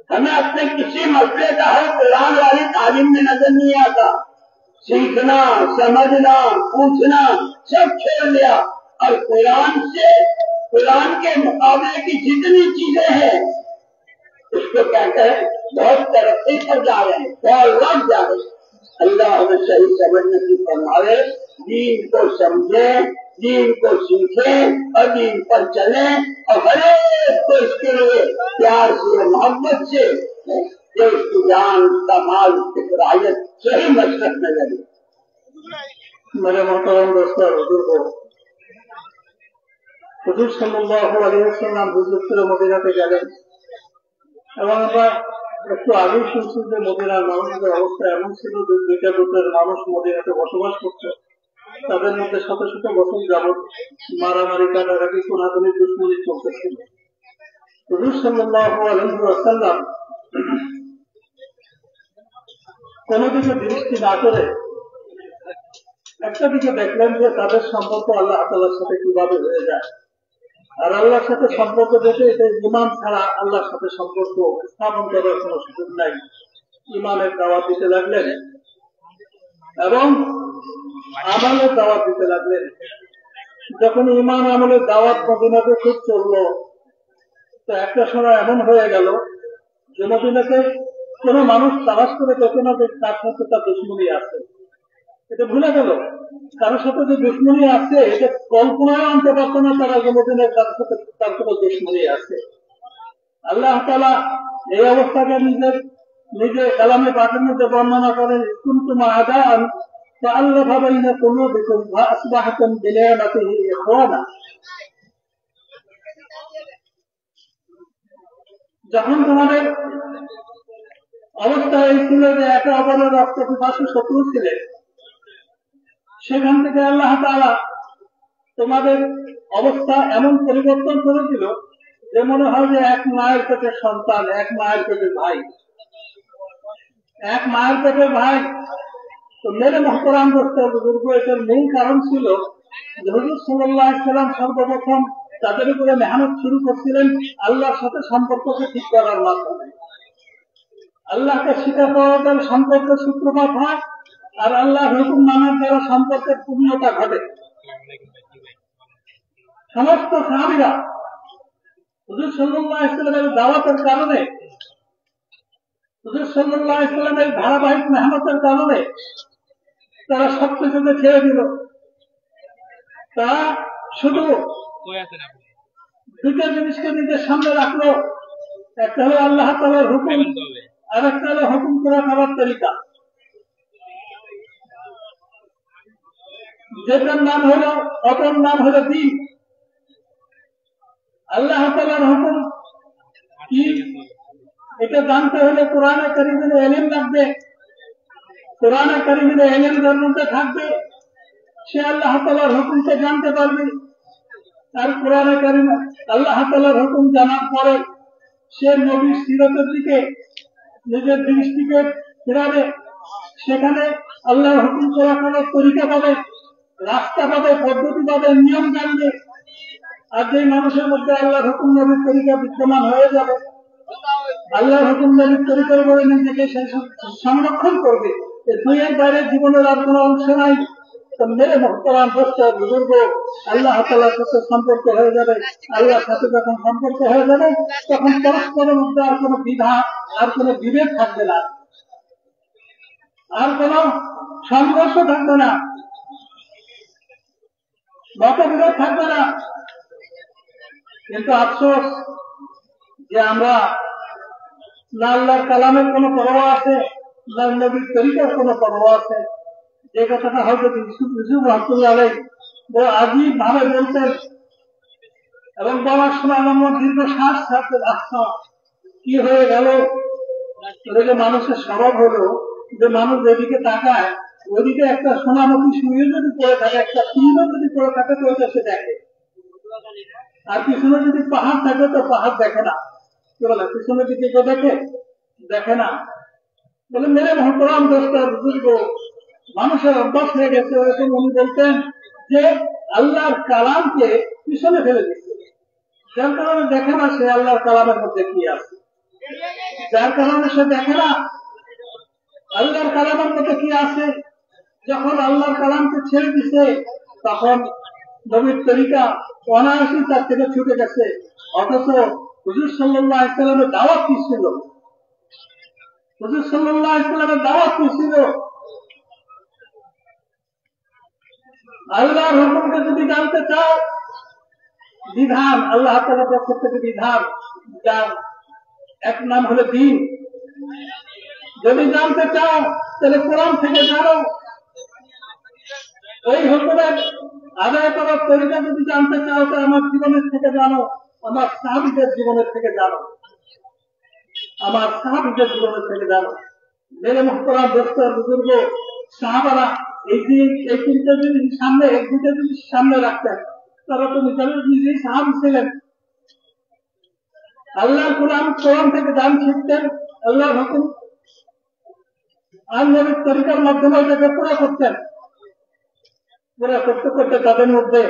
हमें अपने किसी मसले का हल कुरान वाली तालीम में नजर नहीं आता, सीखना समझना पूछना सब छोड़ दिया और कुरान के मुकाबले की जितनी चीजें हैं उसको कहते हैं बहुत तरक्की पर जा रहे हैं, बहुत लग जा रहे हैं। अल्लाह हमें सही समझने की फरमावे, दीन को समझे, दीन को सीखे और दीन पर चले और हर एक को इसके लिए प्यार से मोहब्बत से कि उसकी जान उसका माल उसकी रायत सही मकसद में लगे। मेरे मोहतरम दोस्तों बुजुर्गों, हुजूर सल्लल्लाहु अलैहि वसल्लम हुजूर मदीनाতে গেলেন এবং আমরা একটু আগেই শুনছি যে মদিনার মানুষদের অবস্থা এমন ছিল যে দুইটা গোত্রের মানুষ মদিনাতে বসবাস করছে, তাদের মধ্যে শত শত বছর যাবৎ মারামারি কাটাকাটি কোনাকুনি দুশ্মনী চলতেছিল। হুজুর সাল্লাল্লাহু আলাইহি ওয়াসাল্লাম কোন দিকে দৃষ্টি না করে একটা দিকে দেখলেন যে তাদের সম্পর্ক আল্লাহ তাআলার সাথে কিভাবে হয়ে যায়, আর আল্লাহর সাথে সম্পর্ক যেতে এটা ইমান ছাড়া আল্লাহর সাথে সম্পর্ক স্থাপন করার কোন সুযোগ নাই। ইমানের দাওয়াত দিতে লাগলেন এবং আমলের দাওয়াত দিতে লাগলেন। যখন ইমান আমলের দাওয়াত মদিনাতে খুব চললো তো একটা সময় এমন হয়ে গেল যে মদিনাতে কোন মানুষ তালাশ করে পেত না যে তার সাথে তার দুশ্মনী আছে, এটা ভুলে গেল। কারোর সাথে যে দুশ্মনী আছে এটা কল্পনায় আনতে পারত না তারা যে মদিনার কারোর সাথে তার কোনো দুশ্মনী আছে। আল্লাহ তাআলা এই অবস্থাকে নিজে কালামে পাকের মধ্যে বর্ণনা করেন, কুনতুম আদাআন ফাআল্লাফা বাইনা কুলুবিকুম ফাআসবাহতুম বিনি'মাতিহি ইখওয়ানা। যখন তোমাদের অবস্থা এই ছিল যে একে অপরের রক্ত পিপাসু শত্রু ছিলে, সেখান থেকে আল্লাহ তাআলা তোমাদের অবস্থা এমন পরিবর্তন করে দিল যে মনে হয় যে এক মায়ের পেটের সন্তান, এক মায়ের পেটের ভাই, এক মায়ের পেটের ভাই। তো মেরে মুহতারাম দোস্ত বুজুর্গ, এটার মূল কারণ ছিল যে হুজুর সাল্লাল্লাহু আলাইহি ওয়াসাল্লাম সর্বপ্রথম তাদের উপরে মেহনত শুরু করছিলেন আল্লাহর সাথে সম্পর্ককে ঠিক করার মাধ্যমে। আল্লাহকে স্বীকার করার দ্বারা সম্পর্কের সূত্রপাত হয় আর আল্লাহর হুকুম মানার দ্বারা সম্পর্কের পূর্ণতা ঘটে। সমস্ত সাহাবীরা হুজুর সাল্লাল্লাহু আলাইহি ওয়াসাল্লামের দাওয়াতের কারণে, হুজুর সাল্লাল্লাহু আলাইহি ওয়াসাল্লামের ধারাবাহিক মেহনতের কারণে তারা সবকিছুকে ছেড়ে দিল। তারা শুধু দুটো জিনিসকে নিজের সামনে রাখলো, একটা হলো আল্লাহ তাআলার হুকুম, আর একটা হলো হুকুম করা খাবার তরিকা, যেটার নাম হলো অপর নাম হলো দ্বীন। আল্লাহ তাআলার হুকুম কি এটা জানতে হলে কোরআনে কারীমের ইলম লাগবে। কোরআনে কারীমের ইলম যার মধ্যে থাকবে সে আল্লাহ তাআলার হুকুমকে জানতে পারবে। আর কোরআনে কারীম আল্লাহ তাআলার হুকুম জানার পরে সে নবীর সিরাতের দিকে নিজের দৃষ্টিকে ফেরাবে, সেখানে আল্লাহর হুকুম করা করার তরিকা পাবে, রাস্তা পাবে, পদ্ধতি পাবে, নিয়ম জানবে। আর যে মানুষের মধ্যে আল্লাহর হুকুম নবীর তরিকা বিদ্যমান হয়ে যাবে, আল্লাহর হুকুম নবীর তরিকার উপরে নিজেকে সংরক্ষণ করবে, দুইয়ের বাইরে জীবনের আর কোনো অংশ নাই। তো মেরে মুহতারাম দোস্ত বুজুর্গ, আল্লাহ তাআলার সাথে সম্পর্ক হয়ে যাবে। আল্লাহর সাথে যখন সম্পর্ক হয়ে যাবে তখন পরস্পরের মধ্যে আর কোনো দ্বিধা, আর কোনো বিভেদ থাকবে না, আর কোনো সংঘর্ষ থাকবে না, মতবিরোধ থাকবে না। কিন্তু আফসোস যে আমরা না আল্লাহর কালামের কোনো পরোয়া আছে, না নবীর তরিকার কোনো পরোয়া আছে। যে কথাটা হয়তো ইউসুফ রহমতুল্লাহ আলাইহি বড় আজীব ভাবে বলতেন এবং বলার সময় আমার দীর্ঘশ্বাস ছাড়তে লাগতো। কি হয়ে গেল? যে মানুষের স্বভাব হলো যে মানুষ যেদিকে তাকায় ওইদিকে একটা সোনামুখী সুইও যদি পড়ে থাকে, একটা তীরও যদি পড়ে থাকে তো ওইটা সে দেখে, আর পিছনে যদি পাহাড় থাকে তো পাহাড় দেখে না। কি বলে? পিছনে দিকে কেউ দেখে না। বলে মেরে মহতরাম দোস্ত বুজুর্গ, মানুষের অভ্যাস হয়ে গেছে এরকম। উনি বলতেন যে আল্লাহর কালামকে পিছনে ফেলে দিচ্ছে, যার কারণে দেখে না সে আল্লাহর কালামের মধ্যে কি আছে, যার কারণে সে দেখে না আল্লাহর কালামের মধ্যে কি আছে। যখন আল্লাহর কালামকে ছেড়ে দিছে তখন নবীর তরিকা অনায়াসই তার থেকে ছুটে গেছে। অথচ হুজুর সাল্লাল্লাহু আলাইহি ওয়াসাল্লামের দাওয়াত কি ছিল? হুজুর সাল্লাল্লাহু আলাইহি ওয়াসাল্লামের দাওয়াত কি ছিল? আল্লাহর হুকুমকে যদি জানতে চাও, বিধান আল্লাহ তাআলার পক্ষ থেকে বিধান, যার এক নাম হলো দ্বীন, যদি জানতে চাও তাহলে কোরআন থেকে জানো। ওই হুকুমের আদায় করার তরিকা যদি জানতে চাও তো আমার জীবনের থেকে জানো, আমার সাহাবীদের জীবনের থেকে জানো, আমার সাহাবীদের জীবনের থেকে জানো। মেরে মুহতারাম দোস্ত বুজুর্গ, সাহাবারা এই তিনটা জিনিস সামনে, এক দুটো জিনিস সামনে রাখতেন। তারা তো নিজেই সাহাবী ছিলেন। আল্লাহর কোরআন থেকে দান শিখতেন, আল্লাহর হুকুম আর নবীর তরিকার মাধ্যমে এটাকে পুরো করতেন। পুরো করতে করতে তাদের মধ্যে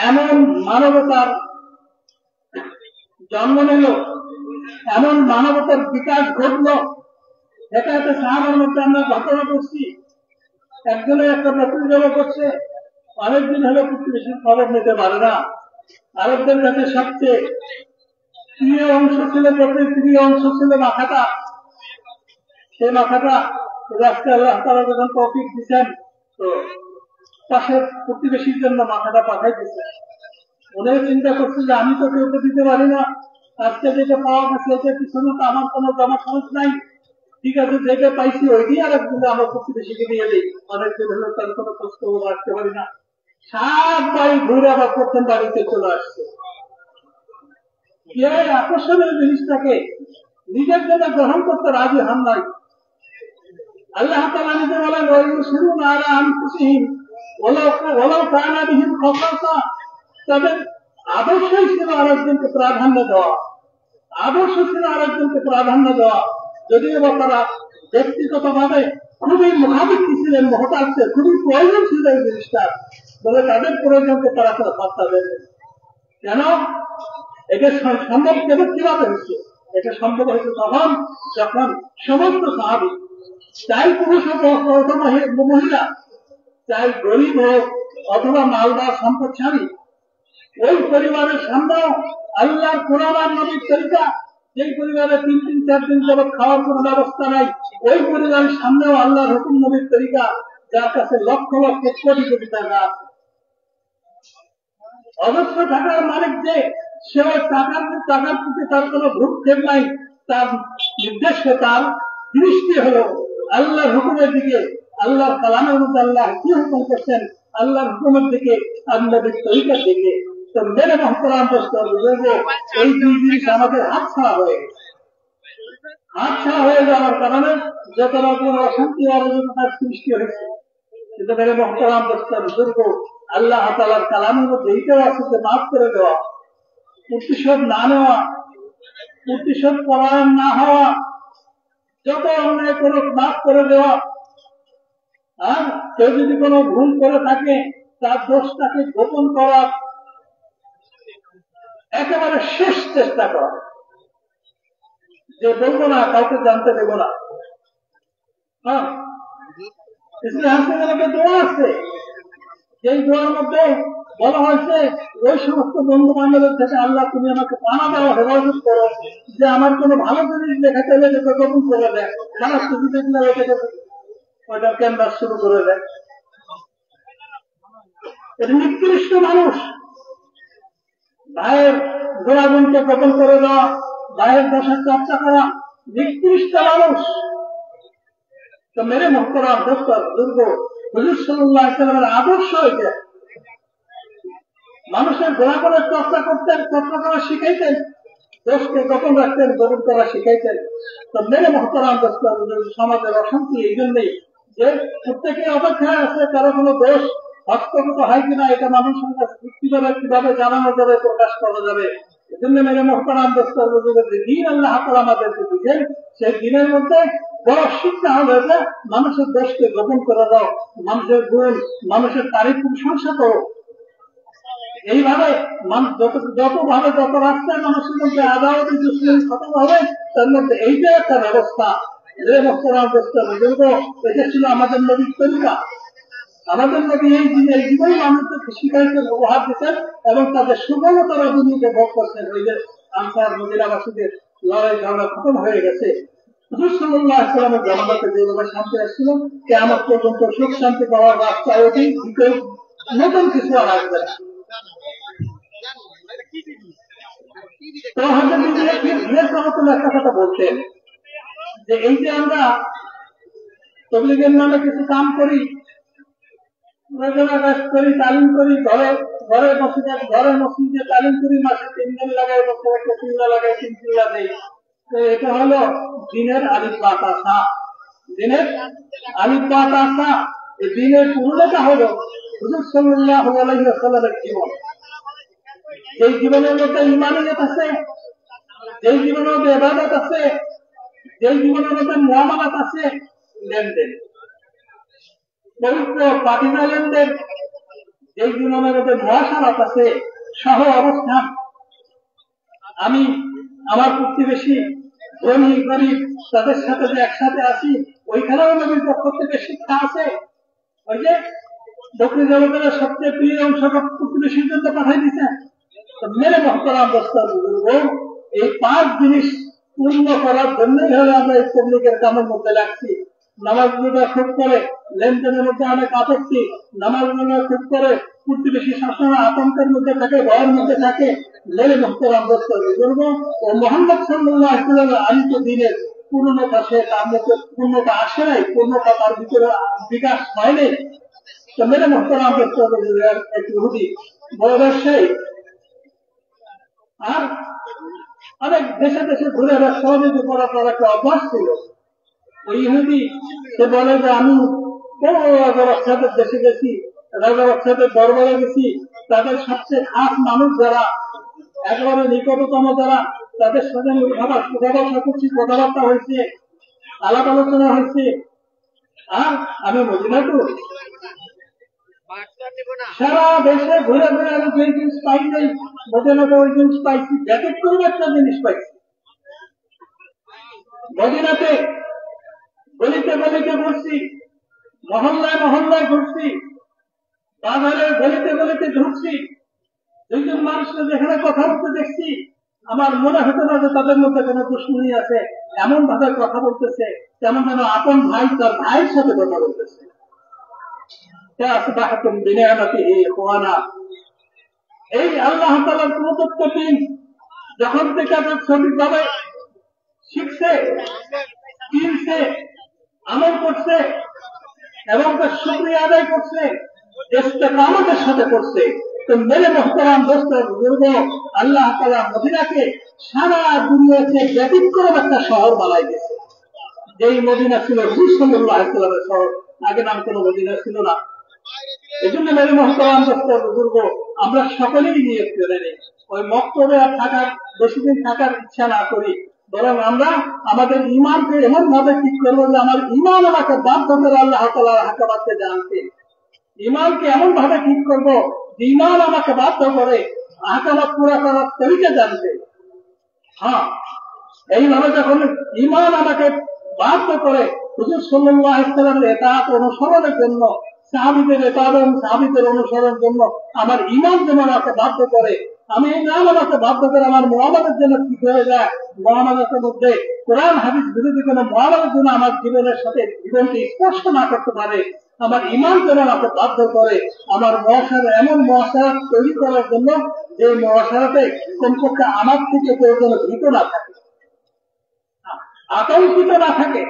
এমন মানবতার জন্ম নিল, এমন মানবতার বিকাশ ঘটল। এটা একটা সাহাবার মধ্যে আমরা ঘটনা করছি। একজনের একটা নতুন জমা করছে, অনেকদিন হলো প্রতিবেশীর খবর নিতে পারে না। আরবদের কাছে সবচেয়ে প্রিয় অংশ ছিল, প্রিয় অংশ ছিল মাথাটা। সেই মাথাটা রাস্তা আল্লাহ তাআলা যখন তৌফিক দিচ্ছেন তো পাশের প্রতিবেশীর জন্য মাথাটা পাঠাই দিচ্ছেন। উনি চিন্তা করছে যে আমি তো কেউকে দিতে পারি না, আজকে যেটা পাওয়া গেছে এটার পিছনে তো আমার কোনো জমা খরচ নাই, ঠিক আছে যেটা পাইছি ওইটি আর একদিনে আমার প্রতিবেশীকে দিয়ে দিই। অনেকদিন হলো তার কোনো খোঁজ খবর রাখতে পারি না। 7 বাড়ি ঘুরে আবার প্রথম বাড়িতে চলে আসছে। এই আকর্ষণীয় জিনিসটাকে নিজের জন্য গ্রহণ করতে রাজি হন নাই। আল্লাহ তাআলা নিজে বলেন ওয়ায়ুসিরুনা আলা আনফুসিহিম ওয়ালাউ কানা বিহিম খাসাসা। তাদের আদর্শই ছিল আরেকজনকে প্রাধান্য দেওয়া, আদর্শ ছিল আরেকজনকে প্রাধান্য দেওয়া। যদিও বা তারা ব্যক্তিগতভাবে খুবই মুখাপেক্ষী ছিলেন, মহতাজের খুবই প্রয়োজন ছিল এই জিনিসটা, তবে তাদের প্রয়োজনকে তারা পাত্তা দেবে। কেন এটা সম্ভব? কেন কিভাবে হচ্ছে? এটা সম্ভব হয়েছে তখন যখন সমস্ত সাহাবী, চাই পুরুষ হোক অথবা মহিলা, চাই গরিব হোক অথবা মালদার সম্পদশালী, ওই পরিবারের সামনেও আল্লাহর কোরআন আর নবীর তরিকা, যেই পরিবারে 3-4 দিন যাবত খাওয়ার কোন ব্যবস্থা নাই, ওই পরিবারের সামনেও আল্লাহর হুকুম নবীর তরিকা, যার কাছে লক্ষ লক্ষ কোটি কোটি টাকা আছে। অজস্র টাকার মালিক যে সে টাকার প্রতি তার কোনো ভ্রুক্ষেপ নাই, তার নির্দেশে তার দৃষ্টি হলো আল্লাহর হুকুমের দিকে, আল্লাহর কালামের মধ্যে আল্লাহ কি হুকুম করছেন, আল্লাহর হুকুমের দিকে, আল্লাহর তরিকার দিকে। তো মেরে মহতরাম বুঝবো এই দুই জিনিস আমাদের হাতছাড়া হয়ে গেছে। হাতছাড়া হয়ে যাওয়ার কারণে যত রকম অশান্তি অরাজকতার সৃষ্টি হয়েছে। কিন্তু মেরে মহতরাম বুঝব আল্লাহ তাআলার কালামের মধ্যে এইটাও আছে যে মাফ করে দেওয়া, প্রতিশোধ না নেওয়া, প্রতিশোধ পরায়ণ না হওয়া, যত অন্যায় করে মাফ করে দেওয়া। আর কেউ যদি কোনো ভুল করে থাকে তার দোষটাকে গোপন করার একেবারে শেষ চেষ্টা করা, যে বলবো না, কাউকে জানতে দেব না। হ্যাঁ, ইসলামের দোয়া আছে, যেই দোয়ার মধ্যে বলা হয়েছে ওই সমস্ত বন্ধু বান্ধবের থেকে আল্লাহ তুমি আমাকে পানা দাও, হেফাজত করো, যে আমার কোনো ভালো জিনিস দেখাতে হলে যেটা গোপন করে দেয়, খারাপ কিছু দেখলে ওইটা ক্যানভাস শুরু করে দেয়। এটা নিকৃষ্ট মানুষ, ভাইয়ের গুণাগুণকে গোপন করে দেওয়া, ভাইয়ের দোষের চর্চা করা, নিকৃষ্ট মানুষ। তো মেরে মহতরাম দুর্গ হুজুর সাল্লাল্লাহু আলাইহি ওয়াসাল্লামের আদর্শ এটা। মানুষের গুণাগুণের চর্চা করতেন, চর্চা করা শিখাইতেন, দোষকে গোপন রাখতেন, গোপন করা শিখাইতেন। তো মেরে মহতরাম সমাজের অশান্তি এই জন্যই যে প্রত্যেকে অপেক্ষায় আছে কারো কোনো দোষ হস্তগত হয় কিনা, এটা মানুষ কিভাবে জানানো যাবে, প্রকাশ করা যাবে। এজন্য মেরে মহতরাম যে দিন আল্লাহ তাআলা আমাদেরকে দিয়েছেন, সেই দিনের মধ্যে বড় শিক্ষা হলো এটা, মানুষের দোষকে গোপন করে দাও, মানুষের গুণ, মানুষের তারিফ প্রশংসা করো। এইভাবে যতভাবে যত রাস্তায় মানুষের মধ্যে আদালতের দুশ্মনী খতম হবে, তার মধ্যে এইটা একটা ব্যবস্থা। এটা ছিল আমাদের নবীর তরিকা। আমাদের নবী এই জীবনে মানুষদেরকে শিখাইতে ব্যবহার দিতেন এবং তাদের সুগমতারা দুনিয়াতে ভোগ করতেন। ওই যে আনসার মদিনাবাসীদের লড়াই ঝগড়া খতম হয়ে গেছে। হুজুর সাল্লাল্লাহু আলাইহি ওয়াসাল্লামের জামানাতে যেভাবে শান্তি আসছিল, কিয়ামত পর্যন্ত সুখ শান্তি পাওয়ার রাস্তা ওইটাই, নতুন কিছু আর আসবে না। তো একটা কথা বলতেন যে এই যে আমরা তবলিগের নামে কিছু কাম করি, করি, তালিম করি, ঘরে মসজিদে তালিম করি, মাসে 3 দিন লাগাই, বছর একটা চিল্লা লাগাই, 3 চিল্লা দেই। তো এটা হলো দিনের আলিফ বা তা সা। দিনের আলিফ বা তা সা, এই দিনের পূর্ণতা হলো হুজুর সাল্লাল্লাহু আলাইহি ওয়াসাল্লামের জীবন। এই জীবনের মধ্যে ঈমানিয়ত আছে, যেই জীবনের মধ্যে ইবাদত আছে, যেই জীবনের মধ্যে মুআমালাত আছে, লেনদেন, পবিত্র পাতিজা লেনদেন, যেই জীবনের মধ্যে মুআশারাত আছে, সহ অবস্থান। আমি আমার প্রতিবেশী ধনী গরিব তাদের সাথে যে একসাথে আছি, ওইখানেও নবীর পক্ষ থেকে শিক্ষা আছে। ওই যে বকরি জগতের সবচেয়ে প্রিয় অংশ প্রতিবেশীর জন্য পাঠাই দিচ্ছেন। মেরে মহতরাম এই 5 জিনিস পূর্ণ করার জন্যই হলে আমরা এই তবলিগের কামের মধ্যে লাগছি। নামাজ রোজা খুব করে, লেনদেনের মধ্যে অনেক আপত্তি, নামাজ রোজা খুব করে, প্রতিবেশী সবসময় আতঙ্কের মধ্যে থাকে, ভয়ের মধ্যে থাকে। মেরে মহতরাম ও মুহাম্মদ সাল্লাল্লাহু আলাইহি ওয়াসাল্লামের আলিত দিনের পূর্ণতা, সে তার মধ্যে পূর্ণতা আসে নাই, পূর্ণতা তার ভিতরে বিকাশ হয় নাই। তো মেরে মহতরাম এক ইহুদি বড় ব্যবসায়ী, আর অনেক দেশে দেশে ঘুরে সহযোগী করার পর একটা অভ্যাস ছিল। ওই ইহুদি সে বলে যে আমি বড় রাজা বাদশাহের দেশে গেছি, রাজা বাদশাহের দরবারে গেছি, তাদের সবচেয়ে খাস মানুষ যারা, একেবারে নিকটতম যারা, তাদের সাথে কথাবার্তা করছি, কথাবার্তা হয়েছে, আলাপ আলোচনা হয়েছে। আর আমি মদিনাতে সারা দেশে ঘুরে ঘুরে আমি যে জিনিস পাই নাই, মদিনাতে ওই জিনিস পাইছি, ব্যতিক্রম একটা জিনিস পাইছি। মদিনাতে গলিতে গলিতে ঘুরছি, মহল্লায় মহল্লায় ঘুরছি, বাজারে গলিতে গলিতে ঢুকছি, 2জন মানুষকে যেখানে কথা বলতে দেখছি, আমার মনে হতো না যে তাদের মধ্যে কোনো দুশ্মনী আছে। এমন ভাবে কথা বলতেছে যেমন যেন আপন ভাই তার ভাইয়ের সাথে কথা বলতেছে। এই আল্লাহ তাআলার প্রদত্ত দিন যখন থেকে তাদের সঠিকভাবে শিখছে, চিনছে, আমল করছে এবং তার শুকরিয়া আদায় করছে, ইস্তেকামতের সাথে করছে, তো মেরে মোহতারাম দোস্ত বুজুর্গ, আল্লাহ তাআলা মদিনাকে সারা দুনিয়াতে ব্যতিক্রম একটা শহর বানাই দিয়েছে। যেই মদিনা ছিল রাসূল সাল্লাল্লাহু আলাইহি ওয়াসাল্লামের শহর, আগে নাম কোনো মদিনা ছিল না। এই জন্য মেরে মোহতারাম দোস্ত বুজুর্গ, আমরা সকলেই নিয়ত করে নেই ওই মক্তবে আর থাকার বেশি দিন থাকার ইচ্ছা না করি, বরং আমরা আমাদের ঈমানকে এমন ভাবে ঠিক করবো যে আমার ঈমান আমাকে বাধ্য করে আল্লাহ তাআলার হাকামাতকে জানতে। ঈমানকে এমন ভাবে ঠিক করবো যে ঈমান আমাকে বাধ্য করে হাকামাত পুরা করার তরিকা জানতে। হ্যাঁ, এইভাবে যখন ঈমান আমাকে বাধ্য করে হুজুর সাল্লাল্লাহু আলাইহি ওয়াসাল্লামের ইতাআত অনুসরণের জন্য, সাহাবীদের ইতাআত এবং সাহাবীদের অনুসরণের জন্য আমার ঈমান যেমন আমাকে বাধ্য করে, আমি এই নাম আমাকে বাধ্য করে আমার মুআমালার জন্য ঠিক হয়ে যায়, মুআমালাতের মধ্যে কোরআন হাদিস বিরোধী কোনো মুআমালার জন্য আমার জীবনের সাথে জীবনকে স্পর্শ না করতে পারে, আমার ঈমান যেন আমাকে বাধ্য করে আমার মুআশারা এমন মুআশারা তৈরি করার জন্য যে মুআশারাতে কমপক্ষে আমার থেকে কেউ যেন ভীত না থাকে, আতঙ্কিত না থাকে,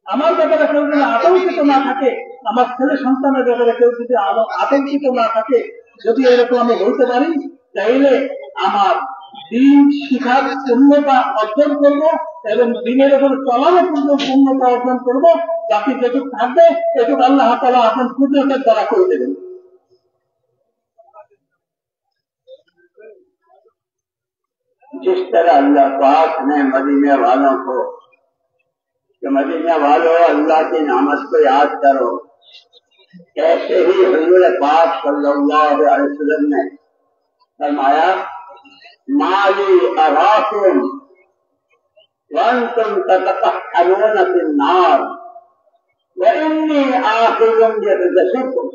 আমার ব্যাপারে কেউ যেন আতঙ্কিত না থাকে, আমার ছেলে সন্তানের ব্যাপারে কেউ যদি আতঙ্কিত না থাকে। যদি এরকম আমি বলতে পারি, তাইলে আমার দিন শিখার পূর্ণতা অর্জন করব এবং দিনের উপর চলানো পূর্ণতা অর্জন করব। বাকি যেটুকু থাকবে এটুকু আল্লাহ তাআলা আপন কুদরতের দ্বারা করে দেবেন। जिस तरह अल्लाह पाक ने मदीने वालों को कि मदीने वालों अल्लाह की नामत को याद करो, ऐसे ही हुजूर पाक सल्लल्लाहु अलैहि वसल्लम ने फरमाया, माली अराकुम वअंतुम ततहनून फिन्नार व इन्नी आखिरुम बिरज़क़िकुम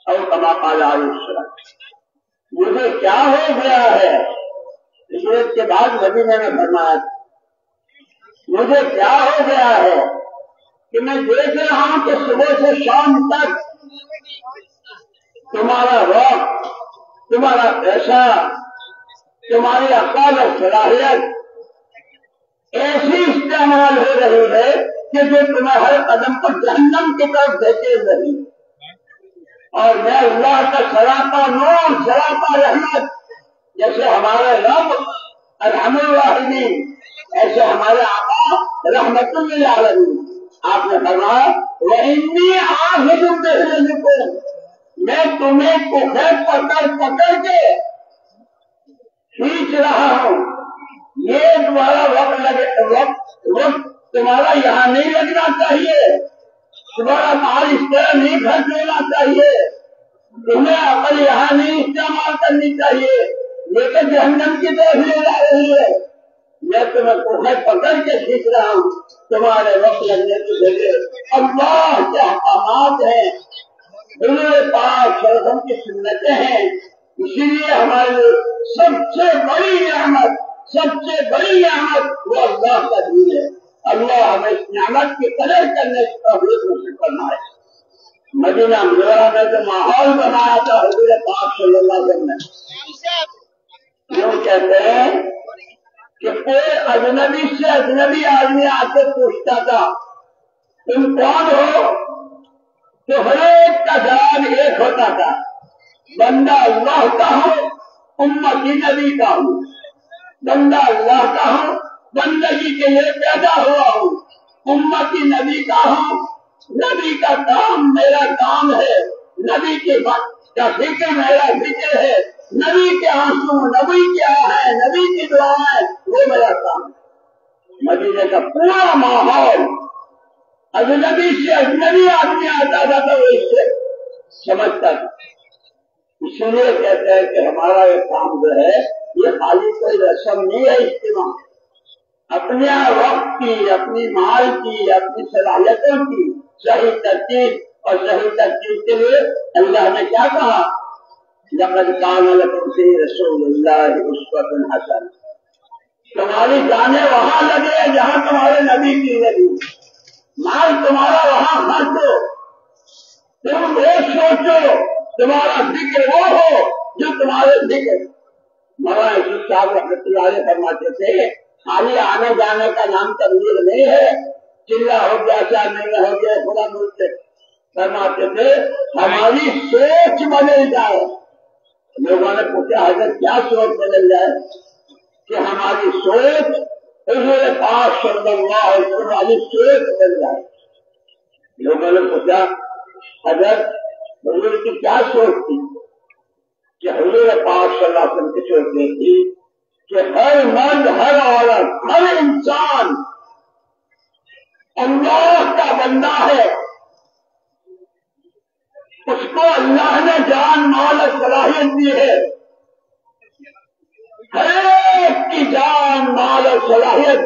औ कमा क़ाल अलैहि, मुझे क्या हो गया है। हिजरत के बाद मदीने में फरमाया, मुझे क्या हो गया है कि मैं देख रहा हूं कि सुबह से शाम तक तुम्हारा वक्त, तुम्हारा पैसा, तुम्हारी अक़ल और सलाहियत ऐसी इस्तेमाल हो रही है कि जो तुम्हें हर कदम पर जहन्नम की तरफ देते रही। और मैं अल्लाह का सरापा नूर, सरापा रहमत, जैसे हमारे रब अरहमुर राहिमीन, ऐसे हमारे आका रहमतुल लिल आलमीन। आपने फरमाया, व इन्नी आखिरुम बिरज़क़िकुम, मैं तुम्हें पकड़ पकड़ के खींच रहा हूं। ये तुम्हारा वक्त तुम्हारा यहाँ नहीं लगना चाहिए, तुम्हारा माल इस तरह नहीं खर्च लेना चाहिए, तुम्हें अकल यहाँ नहीं इस्तेमाल करनी चाहिए, ये तो जहन्नम की तरफ ले जा रही है। मैं तुम्हें कोहे पकड़ के खींच रहा हूँ तुम्हारे वक्त लगने के जरिए। अल्लाह के अहकामात हैं, हुजूर पाक सल्लल्लाहु की सुन्नतें हैं। इसीलिए हमारे लिए सबसे बड़ी नेमत वो अल्लाह का दीन है। अल्लाह हमें इस नेमत की कदर करने की तौफीक नसीब फरमाए। मदीना मुनव्वरा में जो माहौल बनाया था हुजूर पाक सल्लल्लाहु अलैहि वसल्लम ने, यूं कहते हैं कि कोई अजनबी से अजनबी आदमी आके पूछता था, तुम कौन हो? तो हर एक का जवाब एक होता था, बंदा अल्लाह का हूँ, उम्मती नबी का हूँ। बंदा अल्लाह का हूँ, बंदगी के लिए पैदा हुआ हूँ, उम्मती नबी का हूँ। नबी का काम मेरा काम है, नबी की बात का फिक्र मेरा फिक्र है, नबी के आंसू, नबी क्या है, नबी की दुआएं, वो मेरा काम है। मदीने का पूरा माहौल अजनबी से अजनबी आदमी आता था तो वो इससे समझता था। इसीलिए कहते हैं कि हमारा ये काम जो है ये खाली कोई रस्म नहीं है, इस्तेमाल अपने वक्त की, अपनी माल की, अपनी सलाहियतों की सही तरतीब, और सही तरतीब के लिए अल्लाह ने क्या कहा, लक़द कान लकुम फ़ी रसूलिल्लाहि उस्वतुन हसन। तुम्हारी जाने वहां लगे जहां तुम्हारे नबी की लगी, माल तुम्हारा वहां खर्चो, तुम रोज सोचो तुम्हारा जिक्र वो हो जो तुम्हारे जिक्र। मौलाना यूसुफ साहब रहमतुल्लाह अलैह फरमाते थे, खाली आने जाने का नाम तबलीग नहीं है, चिल्ला हो गया, चार महीने हो गया, खुदा बोलते फरमाते थे हमारी सोच बदल जाए। लोगों ने पूछा हजरत क्या सोच बदल जाए? कि हमारी सोच हुजूर पाक सल्लल्लाहु अलैहि वसल्लम वाली सोच बदल जाए। लोगों ने पूछा हजरत हुजूर की क्या सोच थी? कि हुजूर पाक सल्लल्लाहु अलैहि वसल्लम की सोच ये थी कि हर मर्द, हर औरत, हर इंसान अल्लाह का बंदा है, उसको अल्लाह ने जान माल और सलाहियत दी है। हर एक की जान माल और सलाहियत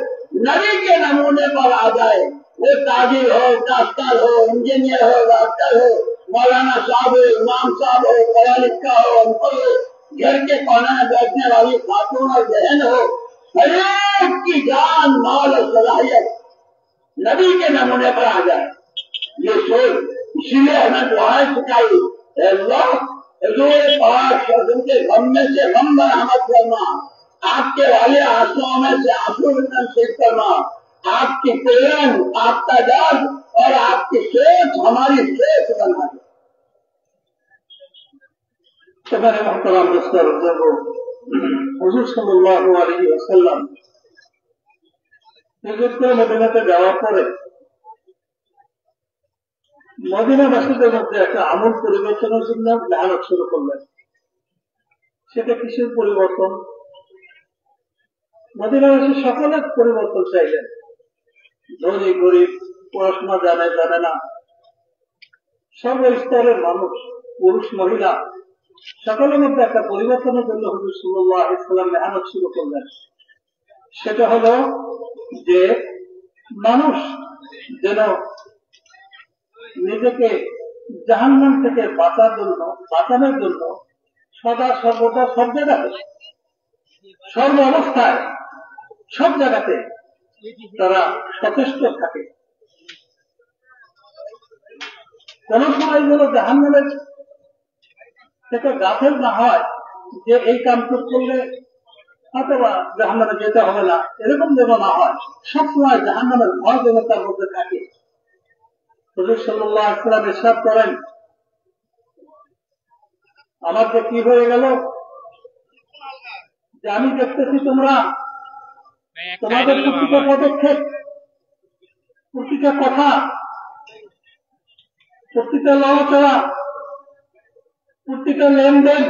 नबी के नमूने पर आ जाए। वो ताजिर हो, काश्तकार हो, इंजीनियर हो, डॉक्टर हो, मौलाना साहब हो, इमाम साहब हो, पढ़ा लिखा हो, अनपढ़ हो, घर के कोने में बैठने वाली खातून और बहन हो, हर एक की जान माल और सलाहियत नबी के नमूने पर आ जाए। ये सोच इसीलिए हमें दुआएं सिखाई, अल्लाह हुजूर पाक के गम में से गम बरामद करना, आपके वाले आंसुओं में से आंसू नसीब करना, आपकी प्रेम, आपका दर्द और आपकी सोच हमारी सोच बना दे। तो मेरे मोहतरम दोस्तों, हुजूर सल्लल्लाहु अलैहि वसल्लम হিজরত করে মদিনাতে যাওয়ার পরে মদিনাবাসীদের মধ্যে একটা আমূল পরিবর্তনের জন্য মেহনত শুরু করলেন। সেটা কিসের পরিবর্তন? মদিনাবাসী সকলের পরিবর্তন চাইলেন। ধনী গরিব, পড়াশোনা জানে জানে না, সর্বস্তরের মানুষ, পুরুষ মহিলা, সকলের মধ্যে একটা পরিবর্তনের জন্য হুজুর সাল্লাল্লাহু আলাইহি ওয়াসাল্লাম মেহনত শুরু করলেন। সেটা হলো যে মানুষ যেন নিজেকে জাহান্নাম থেকে বাঁচানোর জন্য সদা সর্বদা সব জায়গাতে, সর্ব অবস্থায়, সব জায়গাতে তারা সচেষ্ট থাকে। কোন সময় যেন জাহান্নামের থেকে গাফেল না হয় যে এই কাম করলে অথবা জাহান্নামে যেতে হবে না, এরকম যেন না হয়। সবসময় জাহান্নামের ভয় যেন তার মধ্যে থাকে। হুজুর সাল্লাল্লাহু আলাইহি ওয়াসাল্লাম ইরশাদ করেন, আমার যে কি হয়ে গেল যে আমি দেখতেছি তোমরা তোমাদের প্রতিটা পদক্ষেপ, প্রতিটা কথা, প্রতিটা লড়াচড়া, প্রতিটা লেনদেন,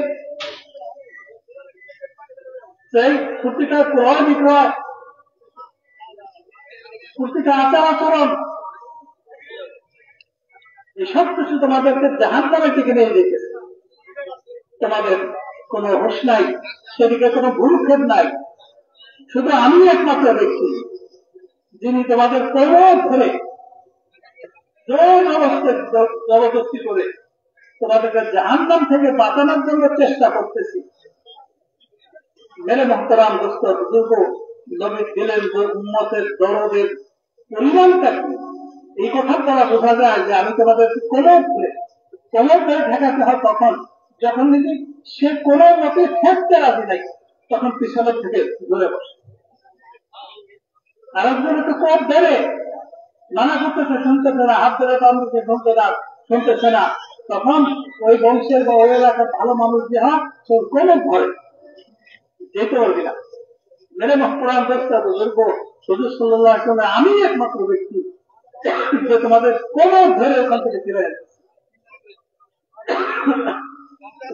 সেই প্রতিটা ক্রয় বিক্রয়, প্রতিটা আচার আচরণ, এসব কিছু তোমাদেরকে জাহান্নামে থেকে নিয়ে যেতেছে। তোমাদের কোন হুঁশ নাই, সেদিকে কোন ভুরুক্ষেপ নাই। শুধু আমি একমাত্র ব্যক্তি যিনি তোমাদের কোমর ধরে জবরদস্তি করে তোমাদেরকে জাহান্নাম থেকে বাঁচানোর জন্য চেষ্টা করতেছি। মেরে মোহতারাম দোস্ত বুজুর্গ, নবী দিলেন যে উম্মতের দরদের পরিমাণটা কি, এই কথার দ্বারা বোঝা যায় যে আমি তোমাদের কোমর ধরে ঠেকাতে হয় তখন যখন নাকি সে কোন মতে ঠেকতে রাজি নাই, তখন পিছনের থেকে ধরে বসে। আরেকজন একটু কোপ ধরে মানা করতেছে, শুনতেছে না, হাত ধরে কামড়তে শুনতেছে না, তখন ওই বংশের বা ওই এলাকার ভালো মানুষ যে হয় সে কোমর ধরে যেতে পারবি না। মেরে মোহতারাম দোস্ত বুজুর্গ, হুজুর সাল্লাল্লাহু আলাইহি ওয়াসাল্লাম আমি একমাত্র ব্যক্তি যে তোমাদের কোমর ধরে ওখান থেকে ফিরে আসছে।